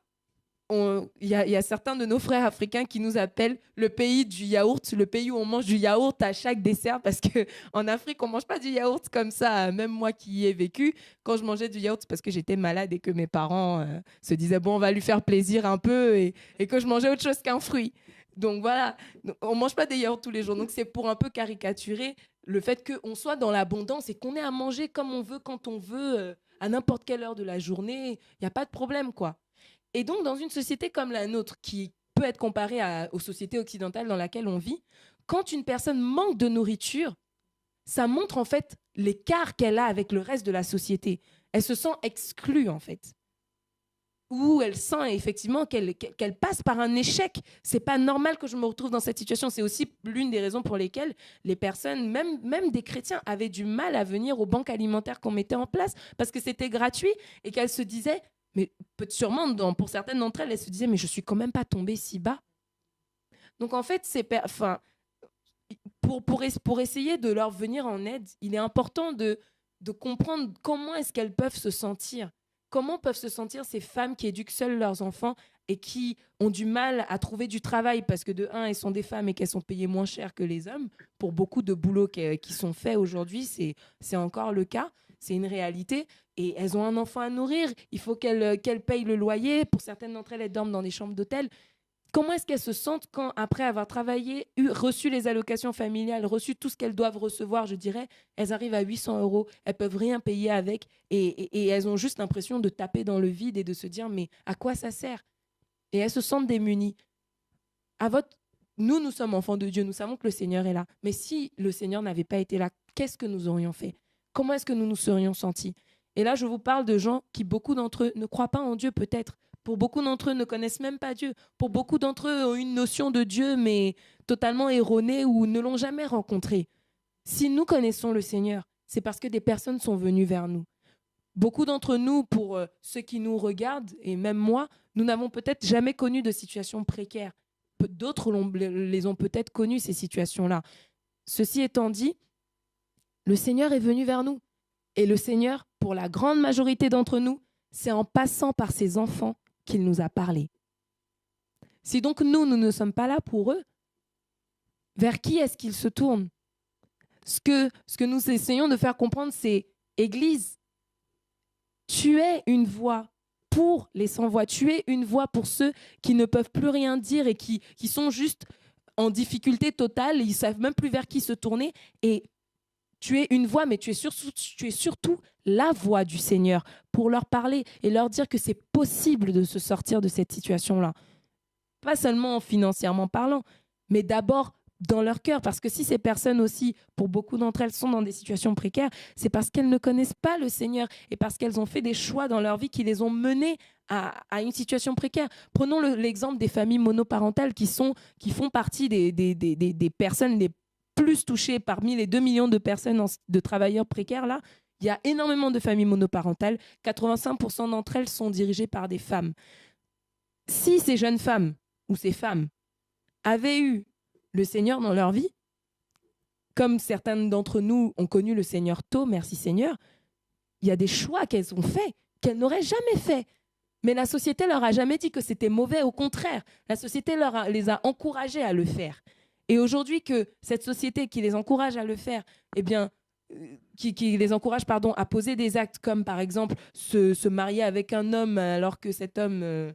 il y a certains de nos frères africains qui nous appellent le pays du yaourt, le pays où on mange du yaourt à chaque dessert, parce qu'en Afrique, on ne mange pas du yaourt comme ça. Même moi qui y ai vécu, quand je mangeais du yaourt, c'est parce que j'étais malade et que mes parents se disaient, bon, on va lui faire plaisir un peu, et que je mangeais autre chose qu'un fruit. Donc voilà, on ne mange pas des yaourts tous les jours. Donc c'est pour un peu caricaturer le fait qu'on soit dans l'abondance et qu'on ait à manger comme on veut, quand on veut, à n'importe quelle heure de la journée. Il n'y a pas de problème, quoi. Et donc, dans une société comme la nôtre, qui peut être comparée aux sociétés occidentales dans lesquelles on vit, quand une personne manque de nourriture, ça montre en fait l'écart qu'elle a avec le reste de la société. Elle se sent exclue, en fait. Ou elle sent effectivement qu'elle passe par un échec. C'est pas normal que je me retrouve dans cette situation. C'est aussi l'une des raisons pour lesquelles les personnes, même des chrétiens, avaient du mal à venir aux banques alimentaires qu'on mettait en place, parce que c'était gratuit et qu'elles se disaient... Mais sûrement, pour certaines d'entre elles, elles se disaient « mais je suis quand même pas tombée si bas ». Donc en fait, pour essayer de leur venir en aide, il est important de comprendre comment est-ce qu'elles peuvent se sentir. comment peuvent se sentir ces femmes qui éduquent seules leurs enfants et qui ont du mal à trouver du travail parce que de un, elles sont des femmes et qu'elles sont payées moins cher que les hommes. Pour beaucoup de boulots qui sont faits aujourd'hui, c'est encore le cas. C'est une réalité. Et elles ont un enfant à nourrir. Il faut qu'elles payent le loyer. Pour certaines d'entre elles, elles dorment dans des chambres d'hôtel. Comment est-ce qu'elles se sentent quand, après avoir travaillé, reçu les allocations familiales, reçu tout ce qu'elles doivent recevoir, je dirais, elles arrivent à 800 €, elles peuvent rien payer avec et elles ont juste l'impression de taper dans le vide et de se dire mais à quoi ça sert? Et elles se sentent démunies. Nous sommes enfants de Dieu, nous savons que le Seigneur est là. Mais si le Seigneur n'avait pas été là, qu'est-ce que nous aurions fait? Comment est-ce que nous nous serions sentis? Et là, je vous parle de gens qui, beaucoup d'entre eux, ne croient pas en Dieu peut-être. Pour beaucoup d'entre eux, ne connaissent même pas Dieu. Pour beaucoup d'entre eux, ont une notion de Dieu, mais totalement erronée ou ne l'ont jamais rencontré. Si nous connaissons le Seigneur, c'est parce que des personnes sont venues vers nous. Beaucoup d'entre nous, pour ceux qui nous regardent, et même moi, nous n'avons peut-être jamais connu de situations précaires. D'autres les ont peut-être connues, ces situations-là. Ceci étant dit, le Seigneur est venu vers nous. Et le Seigneur, pour la grande majorité d'entre nous, c'est en passant par ses enfants qu'il nous a parlé. Si donc nous ne sommes pas là pour eux, vers qui est-ce qu'ils se tournent? Ce que nous essayons de faire comprendre, c'est Église, tu es une voix pour les sans-voix, tu es une voix pour ceux qui ne peuvent plus rien dire et qui sont juste en difficulté totale, ils ne savent même plus vers qui se tourner. Et tu es une voix, mais tu es surtout la voix du Seigneur pour leur parler et leur dire que c'est possible de se sortir de cette situation-là. Pas seulement financièrement parlant, mais d'abord dans leur cœur. Parce que si ces personnes aussi, pour beaucoup d'entre elles, sont dans des situations précaires, c'est parce qu'elles ne connaissent pas le Seigneur et parce qu'elles ont fait des choix dans leur vie qui les ont menées à une situation précaire. Prenons l'exemple des familles monoparentales qui font partie des personnes les plus touchées parmi les 2 millions de personnes, de travailleurs précaires là. Il y a énormément de familles monoparentales. 85% d'entre elles sont dirigées par des femmes. Si ces jeunes femmes ou ces femmes avaient eu le Seigneur dans leur vie, comme certaines d'entre nous ont connu le Seigneur tôt, merci Seigneur, il y a des choix qu'elles ont faits, qu'elles n'auraient jamais faits. Mais la société leur a jamais dit que c'était mauvais, au contraire. La société les a encouragées à le faire. Et aujourd'hui que cette société qui les encourage à le faire, eh bien, qui les encourage à poser des actes comme par exemple se marier avec un homme alors que cet homme,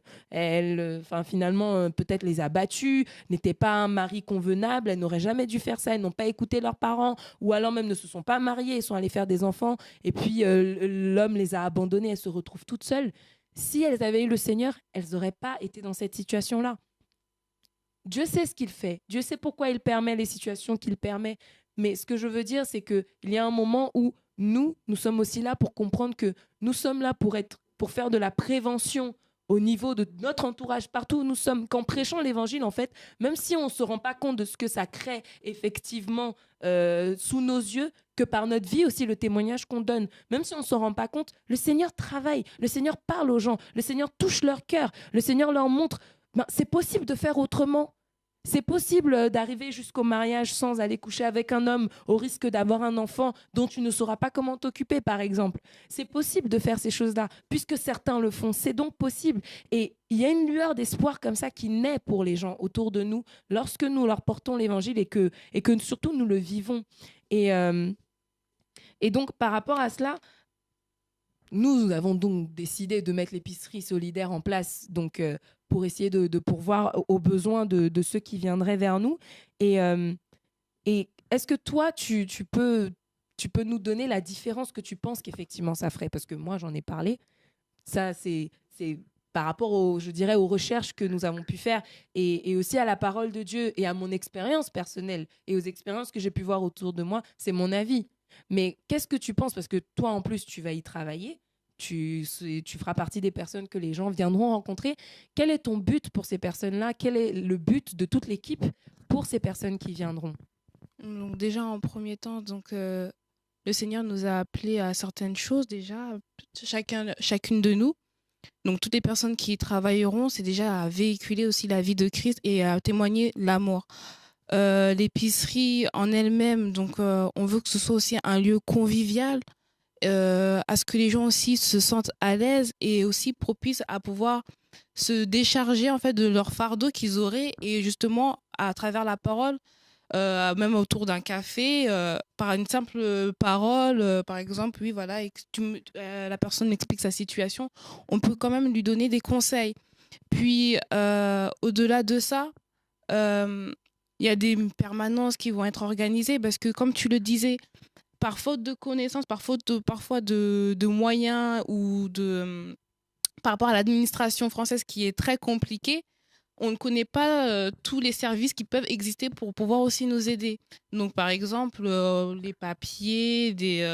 finalement, peut-être les a battus, n'était pas un mari convenable, elles n'auraient jamais dû faire ça, elles n'ont pas écouté leurs parents ou alors même ne se sont pas mariées, elles sont allées faire des enfants et puis l'homme les a abandonnées, elles se retrouvent toutes seules. Si elles avaient eu le Seigneur, elles n'auraient pas été dans cette situation-là. Dieu sait ce qu'il fait, Dieu sait pourquoi il permet les situations qu'il permet. Mais ce que je veux dire, c'est qu'il y a un moment où nous sommes aussi là pour comprendre que nous sommes là pour faire de la prévention au niveau de notre entourage, partout où nous sommes. Qu'en prêchant l'évangile, en fait, même si on ne se rend pas compte de ce que ça crée effectivement sous nos yeux, que par notre vie aussi, le témoignage qu'on donne, même si on ne se rend pas compte, le Seigneur travaille, le Seigneur parle aux gens, le Seigneur touche leur cœur, le Seigneur leur montre, c'est possible de faire autrement. C'est possible d'arriver jusqu'au mariage sans aller coucher avec un homme au risque d'avoir un enfant dont tu ne sauras pas comment t'occuper, par exemple. C'est possible de faire ces choses-là, puisque certains le font. C'est donc possible. Et il y a une lueur d'espoir comme ça qui naît pour les gens autour de nous lorsque nous leur portons l'évangile et que surtout nous le vivons. Et donc, par rapport à cela, nous avons donc décidé de mettre l'épicerie solidaire en place, donc pour essayer de pourvoir aux besoins de ceux qui viendraient vers nous. Et est-ce que toi, tu peux nous donner la différence que tu penses qu'effectivement ça ferait? Parce que moi, j'en ai parlé. Ça, c'est par rapport aux recherches que nous avons pu faire et aussi à la parole de Dieu et à mon expérience personnelle et aux expériences que j'ai pu voir autour de moi. C'est mon avis. Mais qu'est-ce que tu penses? Parce que toi, en plus, tu vas y travailler. Tu feras partie des personnes que les gens viendront rencontrer. Quel est ton but pour ces personnes-là? Quel est le but de toute l'équipe pour ces personnes qui viendront? Donc déjà, en premier temps, le Seigneur nous a appelés à certaines choses déjà, chacune de nous. Donc toutes les personnes qui travailleront, c'est déjà à véhiculer aussi la vie de Christ et à témoigner l'amour. L'épicerie en elle-même, donc on veut que ce soit aussi un lieu convivial à ce que les gens aussi se sentent à l'aise et aussi propices à pouvoir se décharger en fait de leur fardeau qu'ils auraient et justement à travers la parole, même autour d'un café, par une simple parole, par exemple, oui voilà, la personne explique sa situation, on peut quand même lui donner des conseils. Puis au-delà de ça, il y a des permanences qui vont être organisées parce que comme tu le disais, par faute de connaissances, parfois de moyens ou par rapport à l'administration française qui est très compliquée, on ne connaît pas tous les services qui peuvent exister pour pouvoir aussi nous aider. Donc, par exemple, les papiers, des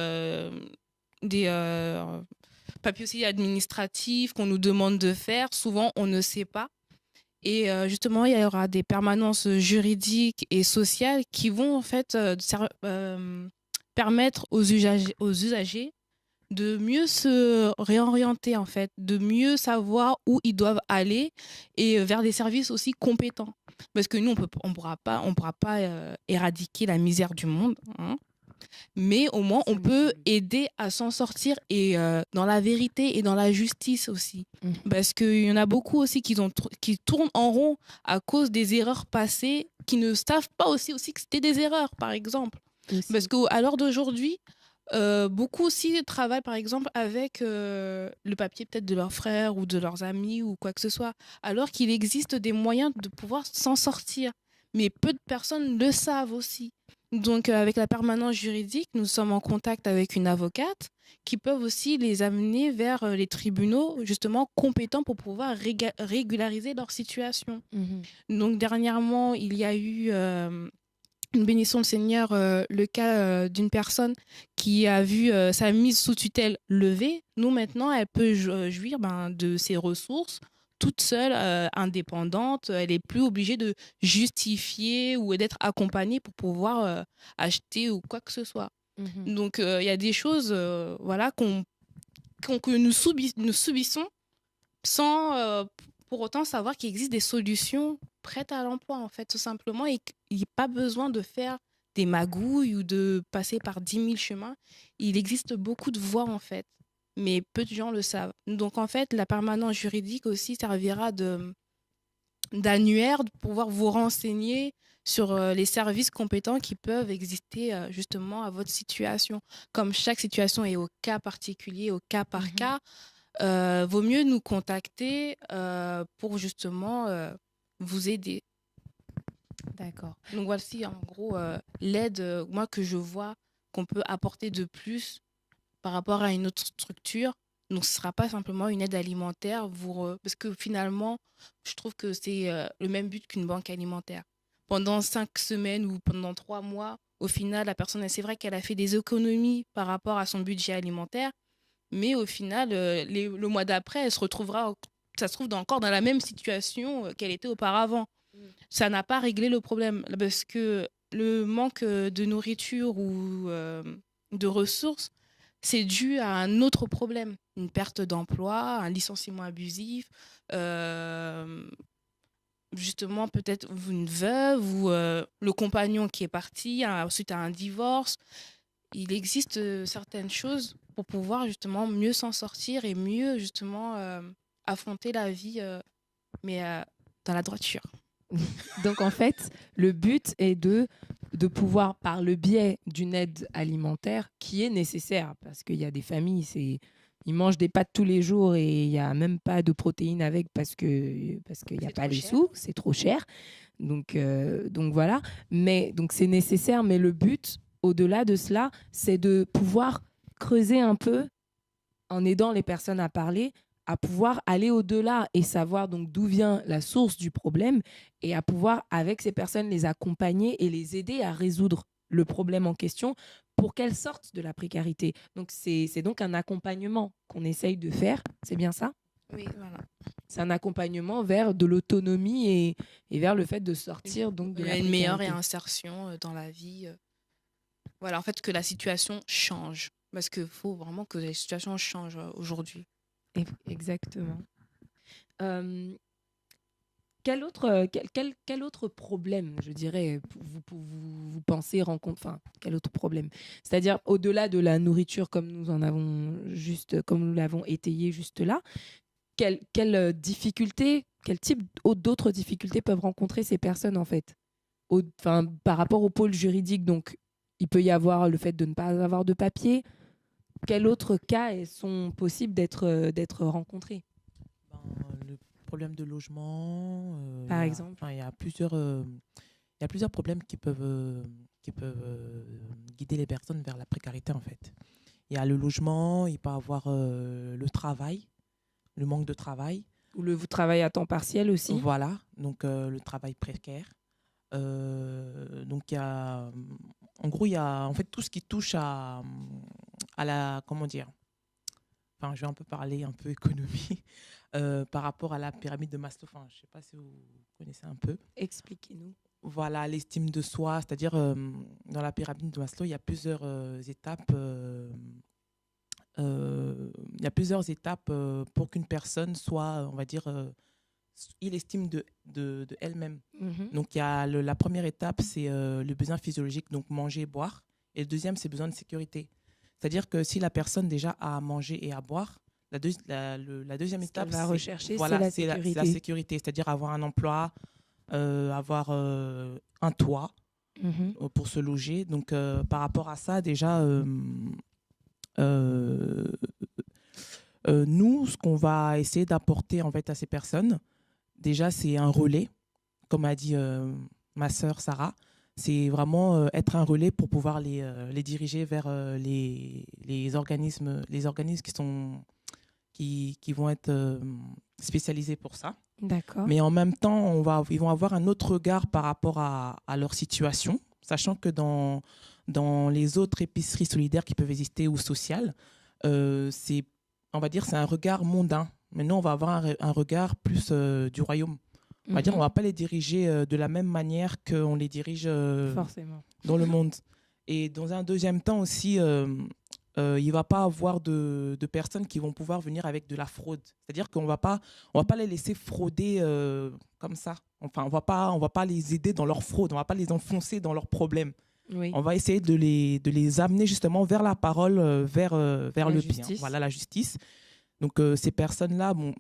papiers aussi administratifs qu'on nous demande de faire, souvent on ne sait pas. Et justement, il y aura des permanences juridiques et sociales qui vont en fait permettre aux usagers de mieux se réorienter en fait, de mieux savoir où ils doivent aller et vers des services aussi compétents. Parce que nous, on pourra pas éradiquer la misère du monde, hein, mais au moins on peut aider à s'en sortir et dans la vérité et dans la justice aussi. Parce qu'il y en a beaucoup aussi qui tournent en rond à cause des erreurs passées, qui ne savent pas aussi que c'était des erreurs, par exemple. Aussi. Parce qu'à l'heure d'aujourd'hui, beaucoup aussi travaillent par exemple avec le papier peut-être de leurs frères ou de leurs amis ou quoi que ce soit, alors qu'il existe des moyens de pouvoir s'en sortir. Mais peu de personnes le savent aussi. Donc avec la permanence juridique, nous sommes en contact avec une avocate qui peuvent aussi les amener vers les tribunaux justement compétents pour pouvoir régulariser leur situation. Donc dernièrement, il y a eu... bénissons le Seigneur, le cas d'une personne qui a vu sa mise sous tutelle levée. Nous, maintenant, elle peut jouir de ses ressources toute seule, indépendante. Elle n'est plus obligée de justifier ou d'être accompagnée pour pouvoir acheter ou quoi que ce soit. Donc, il y a des choses voilà, que nous subissons sans pour autant savoir qu'il existe des solutions prêtes à l'emploi, en fait, tout simplement, et qu'il n'y a pas besoin de faire des magouilles ou de passer par 10 000 chemins. Il existe beaucoup de voies, en fait, mais peu de gens le savent. Donc, en fait, la permanence juridique aussi servira d'annuaire pour pouvoir vous renseigner sur les services compétents qui peuvent exister justement à votre situation. Comme chaque situation est au cas particulier, au cas par cas, vaut mieux nous contacter pour justement vous aider. D'accord. Donc voici en gros l'aide moi que je vois qu'on peut apporter de plus par rapport à une autre structure. Donc ce ne sera pas simplement une aide alimentaire parce que finalement je trouve que c'est le même but qu'une banque alimentaire. Pendant 5 semaines ou pendant 3 mois, au final la personne, c'est vrai qu'elle a fait des économies par rapport à son budget alimentaire, mais au final, le mois d'après, elle se retrouvera, ça se trouve, encore dans la même situation qu'elle était auparavant. Ça n'a pas réglé le problème parce que le manque de nourriture ou de ressources, c'est dû à un autre problème, une perte d'emploi, un licenciement abusif, justement peut-être une veuve ou le compagnon qui est parti ensuite à un divorce. Il existe certaines choses pour pouvoir justement mieux s'en sortir et mieux justement affronter la vie, mais dans la droiture. Donc en fait, le but est de pouvoir, par le biais d'une aide alimentaire qui est nécessaire, parce qu'il y a des familles, ils mangent des pâtes tous les jours et il n'y a même pas de protéines avec parce qu'il n'y a pas les sous, c'est trop cher. Donc voilà. Mais donc c'est nécessaire, mais le but, au-delà de cela, c'est de pouvoir creuser un peu en aidant les personnes à parler, à pouvoir aller au-delà et savoir donc d'où vient la source du problème et à pouvoir, avec ces personnes, les accompagner et les aider à résoudre le problème en question pour qu'elles sortent de la précarité. Donc, c'est donc un accompagnement qu'on essaye de faire. C'est bien ça ? Oui, voilà. C'est un accompagnement vers de l'autonomie et vers le fait de sortir donc de la précarité. Une meilleure réinsertion dans la vie. Voilà, en fait, que la situation change. Parce qu'il faut vraiment que la situation change aujourd'hui. Exactement. quel autre problème, je dirais, vous pensez rencontrer, enfin, quel autre problème? C'est-à-dire, au-delà de la nourriture, comme nous l'avons étayé juste là, quelle difficulté, quel type d'autres difficultés peuvent rencontrer ces personnes, en fait? Enfin, par rapport au pôle juridique, donc, il peut y avoir le fait de ne pas avoir de papier. Quels autres cas sont possibles d'être rencontrés? Le problème de logement, Par exemple. il y a plusieurs problèmes qui peuvent guider les personnes vers la précarité, en fait. Il y a le logement, il peut y avoir le travail, le manque de travail. Ou vous travaillez à temps partiel aussi. Voilà, donc le travail précaire. Donc en gros, il y a en fait tout ce qui touche à la, comment dire, enfin, je vais un peu parler un peu économie par rapport à la pyramide de Maslow. Enfin, je ne sais pas si vous connaissez un peu. Expliquez-nous. Voilà, l'estime de soi, c'est-à-dire dans la pyramide de Maslow, il y a plusieurs étapes. Il y a plusieurs étapes pour qu'une personne soit, on va dire, il estime de elle-même. Donc, il y a la première étape, c'est le besoin physiologique, donc manger et boire. Et le deuxième, c'est le besoin de sécurité. C'est-à-dire que si la personne déjà a à manger et à boire, la deuxième étape, va rechercher, voilà, c'est la c'est la sécurité. C'est-à-dire avoir un emploi, avoir un toit pour se loger. Donc, par rapport à ça, déjà, nous, ce qu'on va essayer d'apporter en fait à ces personnes, déjà, c'est un relais, comme a dit ma sœur Sarah. C'est vraiment être un relais pour pouvoir les diriger vers les organismes qui vont être spécialisés pour ça. D'accord. Mais en même temps, ils vont avoir un autre regard par rapport à leur situation, sachant que dans les autres épiceries solidaires qui peuvent exister ou sociales, on va dire c'est un regard mondain. Mais nous, on va avoir un regard plus du royaume. On va dire, on ne va pas les diriger de la même manière qu'on les dirige forcément dans le monde. Et dans un deuxième temps aussi, il ne va pas avoir de personnes qui vont pouvoir venir avec de la fraude. C'est-à-dire qu'on ne va pas les laisser frauder comme ça. Enfin, on va pas les aider dans leur fraude, on ne va pas les enfoncer dans leurs problèmes. Oui. On va essayer de les amener justement vers la parole, vers le bien. Voilà, la justice. Donc, ces personnes-là, bon,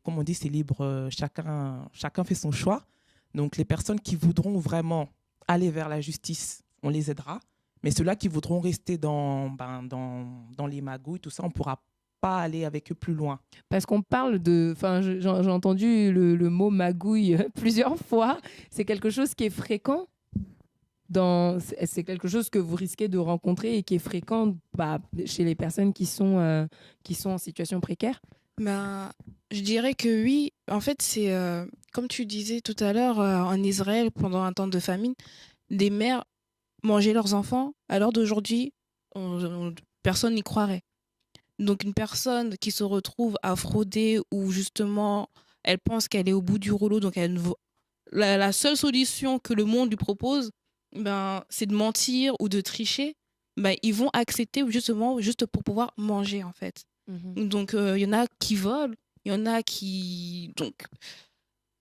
comme on dit, c'est libre, chacun fait son choix. Donc, les personnes qui voudront vraiment aller vers la justice, on les aidera. Mais ceux-là qui voudront rester dans les magouilles, tout ça, on ne pourra pas aller avec eux plus loin. Parce qu'on parle de... Enfin, j'ai entendu le mot magouille plusieurs fois. C'est quelque chose qui est fréquent. C'est quelque chose que vous risquez de rencontrer et qui est fréquent chez les personnes qui sont en situation précaire. Je dirais que oui. En fait, c'est comme tu disais tout à l'heure, en Israël, pendant un temps de famine, des mères mangeaient leurs enfants. À l'heure d'aujourd'hui, personne n'y croirait. Donc, une personne qui se retrouve à frauder ou justement, elle pense qu'elle est au bout du rouleau, donc la seule solution que le monde lui propose, c'est de mentir ou de tricher. Ils vont accepter justement juste pour pouvoir manger, en fait. Donc, il y en a qui volent, il y en a qui... Donc,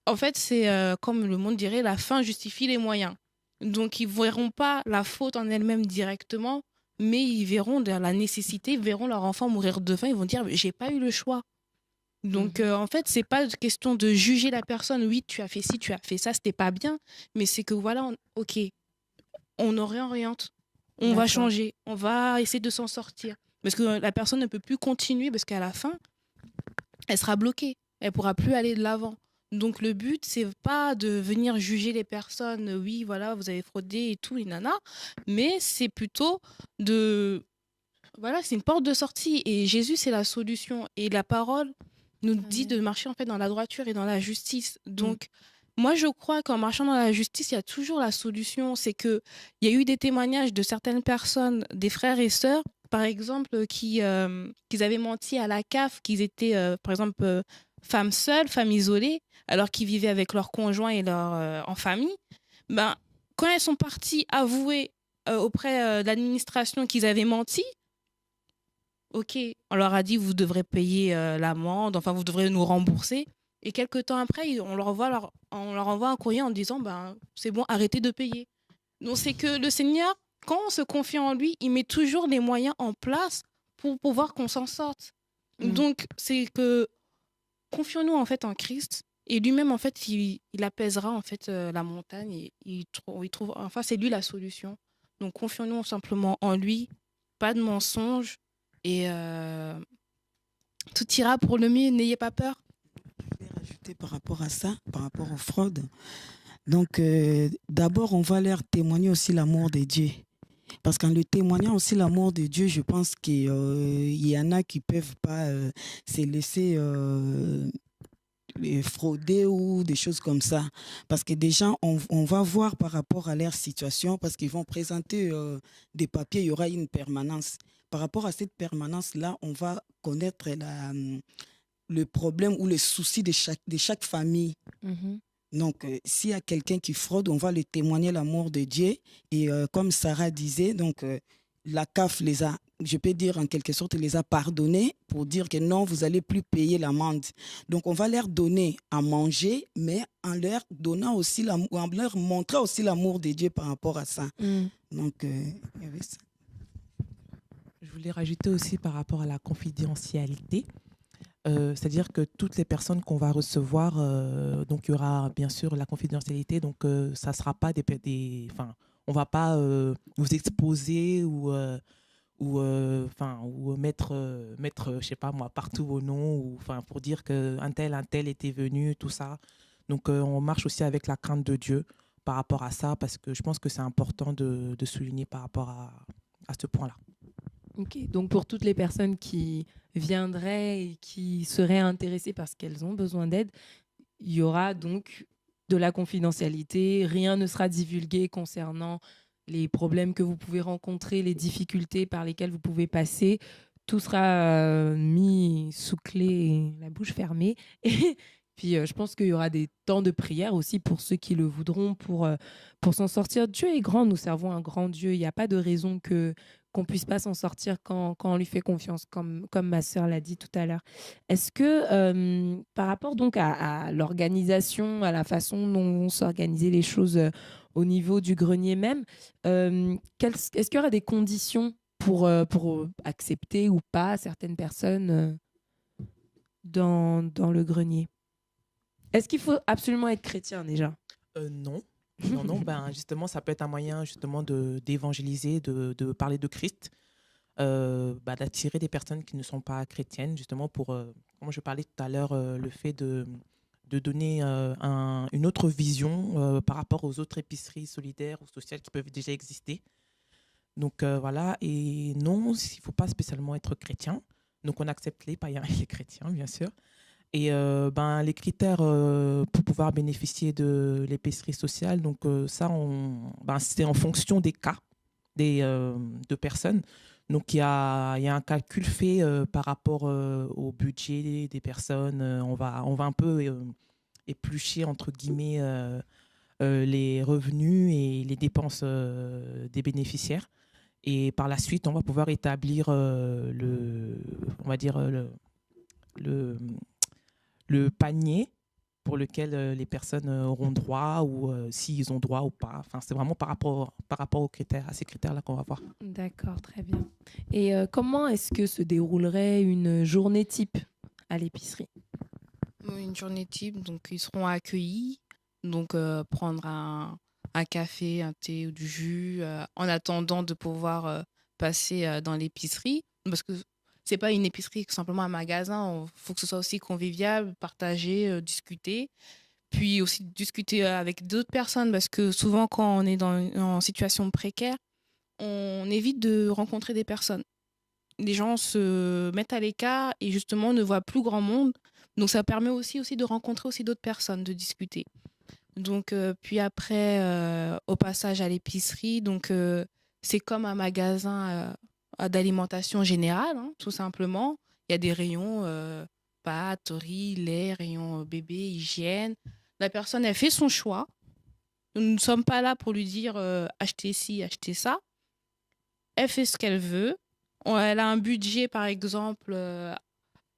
en fait, c'est comme le monde dirait, la fin justifie les moyens. Donc, ils ne verront pas la faute en elle-même directement, mais ils verront la nécessité, ils verront leur enfant mourir de faim, ils vont dire « j'ai pas eu le choix ». Donc, en fait, c'est pas question de juger la personne. Oui, tu as fait ci, tu as fait ça, c'était pas bien. Mais c'est que voilà, ok, on réoriente, on va changer, on va essayer de s'en sortir. Parce que la personne ne peut plus continuer parce qu'à la fin, elle sera bloquée. Elle pourra plus aller de l'avant. Donc, le but, c'est pas de venir juger les personnes. Oui, voilà, vous avez fraudé et tout, les nanas. Mais c'est plutôt voilà, c'est une porte de sortie. Et Jésus, c'est la solution. Et la parole nous dit de marcher en fait dans la droiture et dans la justice. Donc, moi, je crois qu'en marchant dans la justice, il y a toujours la solution. C'est qu'il y a eu des témoignages de certaines personnes, des frères et sœurs, par exemple, qu'ils avaient menti à la CAF, qu'ils étaient, par exemple, femmes seules, femmes isolées, alors qu'ils vivaient avec leurs conjoints et en famille. Quand elles sont parties avouer auprès de l'administration qu'ils avaient menti, ok, on leur a dit vous devrez payer l'amende, enfin vous devrez nous rembourser. Et quelques temps après, on leur envoie un courrier en disant c'est bon, arrêtez de payer. Donc c'est que le Seigneur, quand on se confie en lui, il met toujours les moyens en place pour pouvoir qu'on s'en sorte. Donc c'est que confions-nous en fait en Christ, et lui-même en fait il apaisera en fait la montagne, et il trouve enfin c'est lui la solution. Donc confions-nous simplement en lui, pas de mensonges, et tout ira pour le mieux, n'ayez pas peur. Je vais rajouter par rapport à ça, par rapport aux fraudes. Donc, d'abord, on va leur témoigner aussi l'amour de Dieu. Parce qu'en le témoignant aussi l'amour de Dieu, je pense qu'il y en a qui ne peuvent pas se laisser frauder ou des choses comme ça. Parce que déjà, on va voir par rapport à leur situation, parce qu'ils vont présenter des papiers, il y aura une permanence. Par rapport à cette permanence-là, on va connaître le problème ou les soucis de chaque famille. Donc, s'il y a quelqu'un qui fraude, on va lui témoigner l'amour de Dieu. Et comme Sarah disait, donc, la CAF les a, je peux dire en quelque sorte, les a pardonnés pour dire que non, vous n'allez plus payer l'amende. Donc, on va leur donner à manger, mais en leur donnant aussi, en leur montrant aussi l'amour de Dieu par rapport à ça. Donc, il y avait ça. Je voulais rajouter aussi par rapport à la confidentialité. C'est-à-dire que toutes les personnes qu'on va recevoir, donc il y aura bien sûr la confidentialité, donc ça ne sera pas enfin, on ne va pas vous exposer ou mettre, je sais pas moi, partout vos noms, ou enfin pour dire qu'un tel était venu, tout ça. Donc on marche aussi avec la crainte de Dieu par rapport à ça, parce que je pense que c'est important de souligner par rapport à ce point-là. Ok, donc pour toutes les personnes qui viendraient et qui seraient intéressées parce qu'elles ont besoin d'aide, il y aura donc de la confidentialité, rien ne sera divulgué concernant les problèmes que vous pouvez rencontrer, les difficultés par lesquelles vous pouvez passer. Tout sera mis sous clé et la bouche fermée. Et puis, je pense qu'il y aura des temps de prière aussi pour ceux qui le voudront, pour s'en sortir. Dieu est grand, nous servons un grand Dieu. Il n'y a pas de raison qu'on puisse pas s'en sortir quand on lui fait confiance, comme ma sœur l'a dit tout à l'heure. Est-ce que, par rapport donc à l'organisation, à la façon dont vont s'organiser les choses au niveau du grenier même, est-ce qu'il y aura des conditions pour accepter ou pas certaines personnes dans le grenier? Est-ce qu'il faut absolument être chrétien déjà? Non. Non, justement, ça peut être un moyen justement d'évangéliser, de parler de Christ, d'attirer des personnes qui ne sont pas chrétiennes, justement pour, comme je parlais tout à l'heure, le fait de donner une autre vision par rapport aux autres épiceries solidaires ou sociales qui peuvent déjà exister. Donc voilà, et non, il ne faut pas spécialement être chrétien. Donc on accepte les païens et les chrétiens, bien sûr. Et les critères pour pouvoir bénéficier de l'épicerie sociale, donc ça, c'est en fonction des cas de personnes. Donc il y a un calcul fait par rapport au budget des personnes. On va un peu éplucher, entre guillemets, les revenus et les dépenses des bénéficiaires. Et par la suite, on va pouvoir établir le panier pour lequel les personnes auront droit, ou s'ils ont droit ou pas. Enfin, c'est vraiment par rapport aux critères, à ces critères-là qu'on va voir. D'accord, très bien. Et comment est-ce que se déroulerait une journée type à l'épicerie? Une journée type, donc ils seront accueillis, donc prendre un café, un thé ou du jus en attendant de pouvoir passer dans l'épicerie, parce que c'est pas une épicerie, simplement un magasin. Il faut que ce soit aussi convivial, partager, discuter. Puis aussi discuter avec d'autres personnes, parce que souvent, quand on est en situation précaire, on évite de rencontrer des personnes. Les gens se mettent à l'écart et justement ne voient plus grand monde. Donc ça permet aussi de rencontrer aussi d'autres personnes, de discuter. Donc, puis après, au passage à l'épicerie, donc c'est comme un magasin d'alimentation générale, hein, tout simplement. Il y a des rayons pâtes, riz, lait, rayons bébé, hygiène. La personne, elle fait son choix. Nous ne sommes pas là pour lui dire achetez ci, achetez ça. Elle fait ce qu'elle veut. Elle a un budget, par exemple,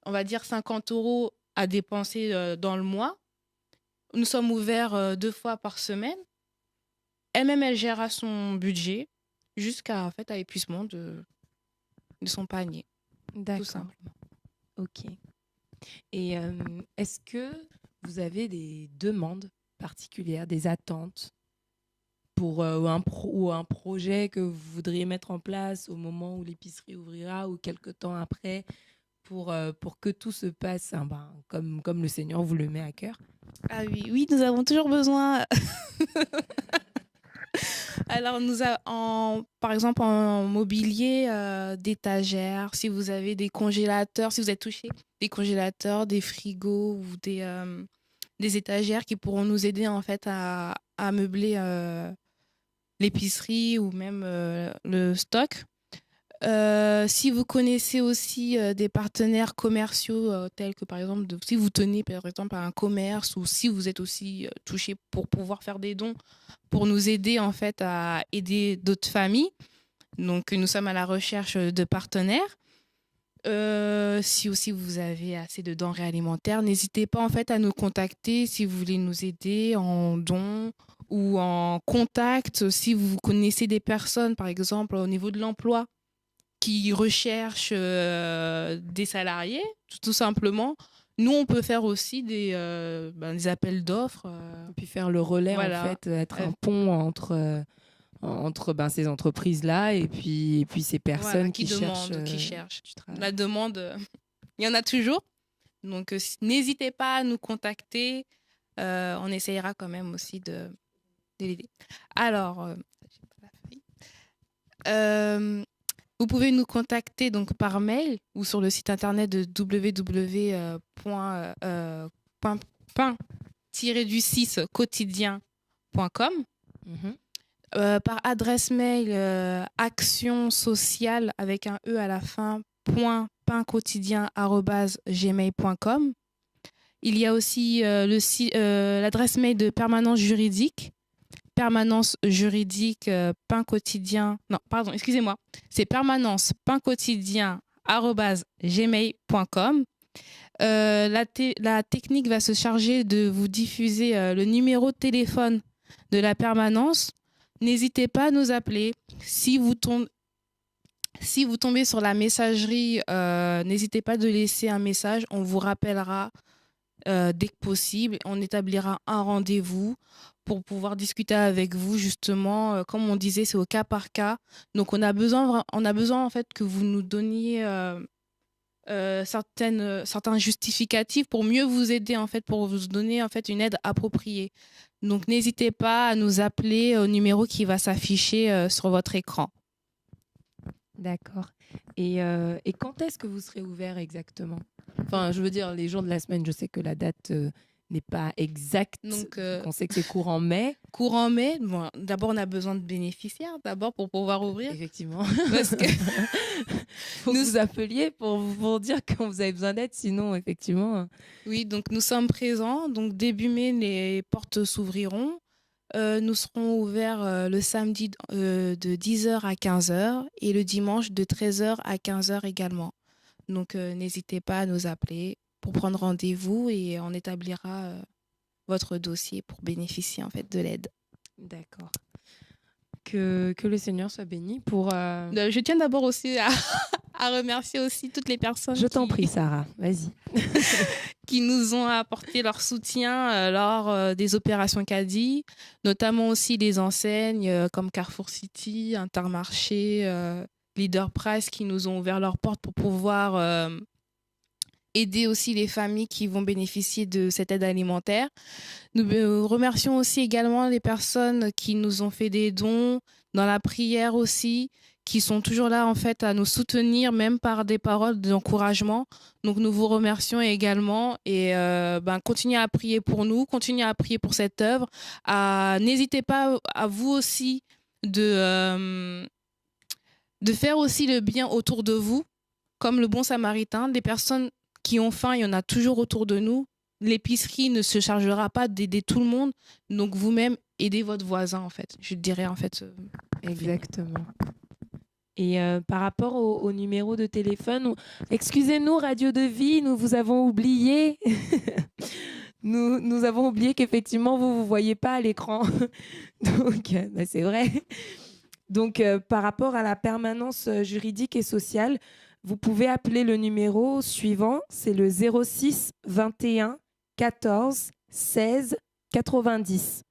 on va dire 50 €. à dépenser dans le mois. Nous sommes ouverts 2 fois par semaine. Elle-même, elle gère son budget jusqu'à à épuisement de son panier. Tout D'accord. simplement. Ok. Et est-ce que vous avez des demandes particulières, des attentes pour ou un projet que vous voudriez mettre en place au moment où l'épicerie ouvrira ou quelque temps après pour que tout se passe comme le Seigneur vous le met à cœur? Ah oui, nous avons toujours besoin. Alors, par exemple, en mobilier, d'étagères, si vous avez des congélateurs, si vous êtes touché, des congélateurs, des frigos ou des étagères qui pourront nous aider en fait à meubler l'épicerie ou même le stock. Si vous connaissez aussi des partenaires commerciaux tels que par exemple, si vous tenez par exemple à un commerce ou si vous êtes aussi touché pour pouvoir faire des dons pour nous aider en fait à aider d'autres familles. Donc nous sommes à la recherche de partenaires. Si aussi vous avez assez de denrées alimentaires, n'hésitez pas en fait à nous contacter si vous voulez nous aider en dons ou en contact. Si vous connaissez des personnes par exemple au niveau de l'emploi qui recherchent des salariés, tout simplement. Nous, on peut faire aussi des appels d'offres. Et puis faire le relais, Voilà. en fait, être un pont entre ces entreprises-là et puis ces personnes qui cherchent du travail. La demande, il y en a toujours. Donc, n'hésitez pas à nous contacter. On essayera quand même aussi de l'aider. Alors, vous pouvez nous contacter donc par mail ou sur le site internet de www.pain-quotidien.com. Par adresse mail action sociale avec un E à la fin .painquotidien@gmail.com. Il y a aussi l'adresse mail de permanence juridique c'est permanence.quotidien@gmail.com. La technique va se charger de vous diffuser le numéro de téléphone de la permanence. N'hésitez pas à nous appeler. Si vous tombez sur la messagerie, n'hésitez pas de laisser un message. On vous rappellera dès que possible. On établira un rendez-vous pour pouvoir discuter avec vous, justement. Comme on disait, c'est au cas par cas. Donc, on a besoin en fait que vous nous donniez certains justificatifs pour mieux vous aider, en fait, pour vous donner en fait une aide appropriée. Donc, n'hésitez pas à nous appeler au numéro qui va s'afficher sur votre écran. D'accord. Et quand est-ce que vous serez ouvert exactement? Enfin, je veux dire, les jours de la semaine, je sais que la date n'est pas exacte. Donc, on sait que c'est courant mai. Courant mai, bon, d'abord, on a besoin de bénéficiaires pour pouvoir ouvrir. Effectivement. Parce que faut que vous appeliez pour dire quand vous avez besoin d'aide, sinon, effectivement. Oui, donc nous sommes présents. Donc, début mai, les portes s'ouvriront. Nous serons ouverts le samedi de 10h à 15h et le dimanche de 13h à 15h également. Donc, n'hésitez pas à nous appeler pour prendre rendez-vous et on établira votre dossier pour bénéficier en fait de l'aide. D'accord. Que le Seigneur soit béni pour... Je tiens d'abord aussi à remercier aussi toutes les personnes. Je t'en prie, Sarah, vas-y. Qui nous ont apporté leur soutien lors des opérations Caddy, notamment aussi les enseignes comme Carrefour City, Intermarché, Leader Price qui nous ont ouvert leurs portes pour pouvoir aider aussi les familles qui vont bénéficier de cette aide alimentaire. Nous remercions aussi également les personnes qui nous ont fait des dons dans la prière aussi, qui sont toujours là en fait à nous soutenir, même par des paroles d'encouragement. Donc nous vous remercions également et continuez à prier pour nous, continuez à prier pour cette œuvre. N'hésitez pas à vous aussi de faire aussi le bien autour de vous, comme le bon samaritain. Des personnes qui ont faim, il y en a toujours autour de nous. L'épicerie ne se chargera pas d'aider tout le monde. Donc vous-même, aidez votre voisin en fait. Je dirais en fait. Exactement. Et par rapport au numéro de téléphone, excusez-nous, Radio de Vie, nous vous avons oublié. Nous avons oublié qu'effectivement, vous ne voyez pas à l'écran. Donc, c'est vrai. Donc, par rapport à la permanence juridique et sociale, vous pouvez appeler le numéro suivant, c'est le 06 21 14 16 90.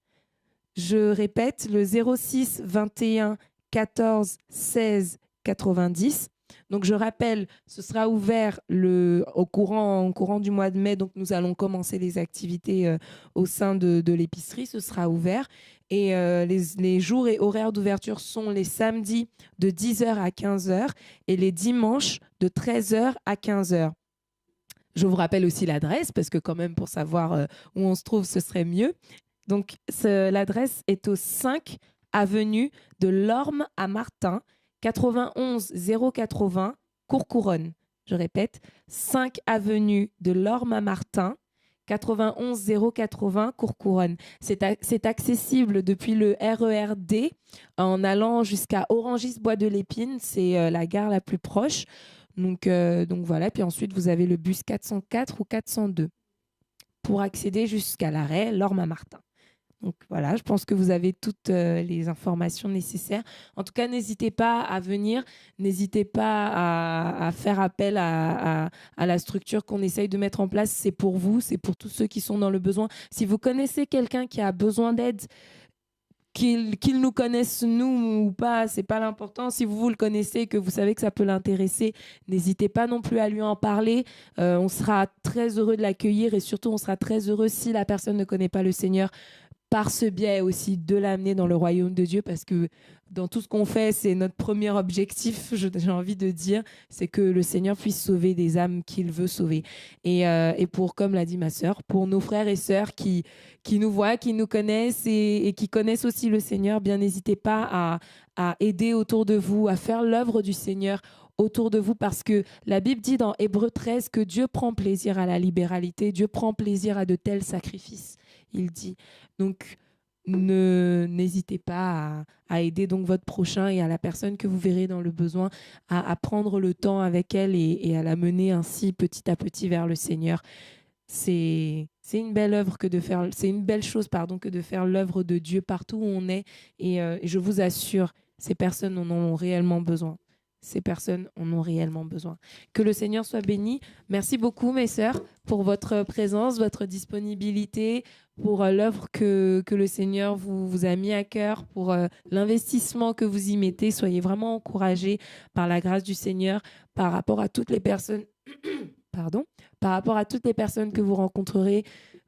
Je répète, le 06 21 14 16 90. Donc, je rappelle, ce sera ouvert au courant du mois de mai. Donc, nous allons commencer les activités au sein de l'épicerie. Ce sera ouvert. Et les jours et horaires d'ouverture sont les samedis de 10h à 15h et les dimanches de 13h à 15h. Je vous rappelle aussi l'adresse parce que quand même, pour savoir où on se trouve, ce serait mieux. Donc, l'adresse est au 5 avenue de l'Orme à Martin, 91 080 Courcouronnes. Je répète, 5 avenue de l'Orme à Martin, 91 080 Courcouronnes. C'est accessible depuis le RER D en allant jusqu'à Orangis-Bois de l'Épine. C'est la gare la plus proche. Donc voilà. Puis ensuite, vous avez le bus 404 ou 402 pour accéder jusqu'à l'arrêt l'Orme à Martin. Donc voilà, je pense que vous avez toutes les informations nécessaires. En tout cas, n'hésitez pas à venir, n'hésitez pas à faire appel à la structure qu'on essaye de mettre en place. C'est pour vous, c'est pour tous ceux qui sont dans le besoin. Si vous connaissez quelqu'un qui a besoin d'aide, qu'il nous connaisse nous ou pas, c'est pas l'important. Si vous le connaissez, que vous savez que ça peut l'intéresser, n'hésitez pas non plus à lui en parler. On sera très heureux de l'accueillir et surtout on sera très heureux si la personne ne connaît pas le Seigneur, par ce biais aussi de l'amener dans le royaume de Dieu, parce que dans tout ce qu'on fait, c'est notre premier objectif, j'ai envie de dire, c'est que le Seigneur puisse sauver des âmes qu'il veut sauver. Et pour, comme l'a dit ma sœur, pour nos frères et sœurs qui nous voient, qui nous connaissent et qui connaissent aussi le Seigneur, bien n'hésitez pas à aider autour de vous, à faire l'œuvre du Seigneur autour de vous, parce que la Bible dit dans Hébreux 13 que Dieu prend plaisir à la libéralité, Dieu prend plaisir à de tels sacrifices, il dit. Donc, n'hésitez pas à aider donc votre prochain et à la personne que vous verrez dans le besoin, à prendre le temps avec elle et à la mener ainsi petit à petit vers le Seigneur. C'est une belle œuvre c'est une belle chose que de faire l'œuvre de Dieu partout où on est. Et je vous assure, ces personnes en ont réellement besoin. Ces personnes en ont réellement besoin. Que le Seigneur soit béni. Merci beaucoup, mes sœurs, pour votre présence, votre disponibilité, pour l'œuvre que le Seigneur vous a mis à cœur, pour l'investissement que vous y mettez. Soyez vraiment encouragés par la grâce du Seigneur par rapport à toutes les personnes, par rapport à toutes les personnes que vous rencontrerez.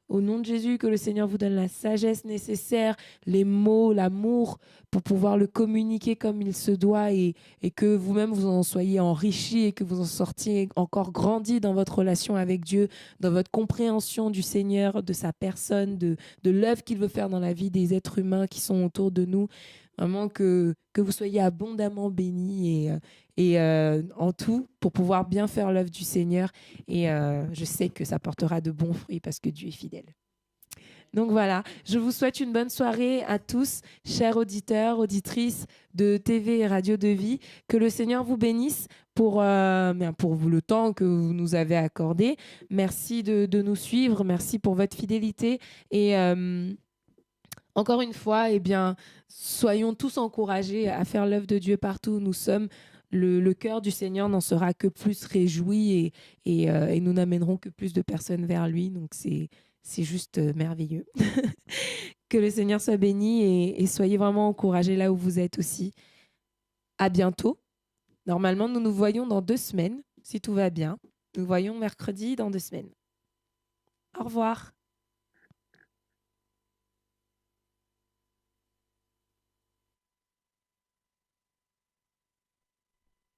Au nom de Jésus, que le Seigneur vous donne la sagesse nécessaire, les mots, l'amour pour pouvoir le communiquer comme il se doit et que vous-même vous en soyez enrichis et que vous en sortiez encore grandis dans votre relation avec Dieu, dans votre compréhension du Seigneur, de sa personne, de l'œuvre qu'il veut faire dans la vie des êtres humains qui sont autour de nous. Vraiment que vous soyez abondamment bénis et en tout pour pouvoir bien faire l'œuvre du Seigneur. Et je sais que ça portera de bons fruits parce que Dieu est fidèle. Donc voilà, je vous souhaite une bonne soirée à tous, chers auditeurs, auditrices de TV et Radio de Vie. Que le Seigneur vous bénisse pour vous le temps que vous nous avez accordé. Merci de nous suivre, merci pour votre fidélité et encore une fois, soyons tous encouragés à faire l'œuvre de Dieu partout où nous sommes. Le cœur du Seigneur n'en sera que plus réjoui et nous n'amènerons que plus de personnes vers lui. Donc, c'est juste merveilleux. Que le Seigneur soit béni et soyez vraiment encouragés là où vous êtes aussi. À bientôt. Normalement, nous nous voyons dans 2 semaines, si tout va bien. Nous voyons mercredi dans 2 semaines. Au revoir.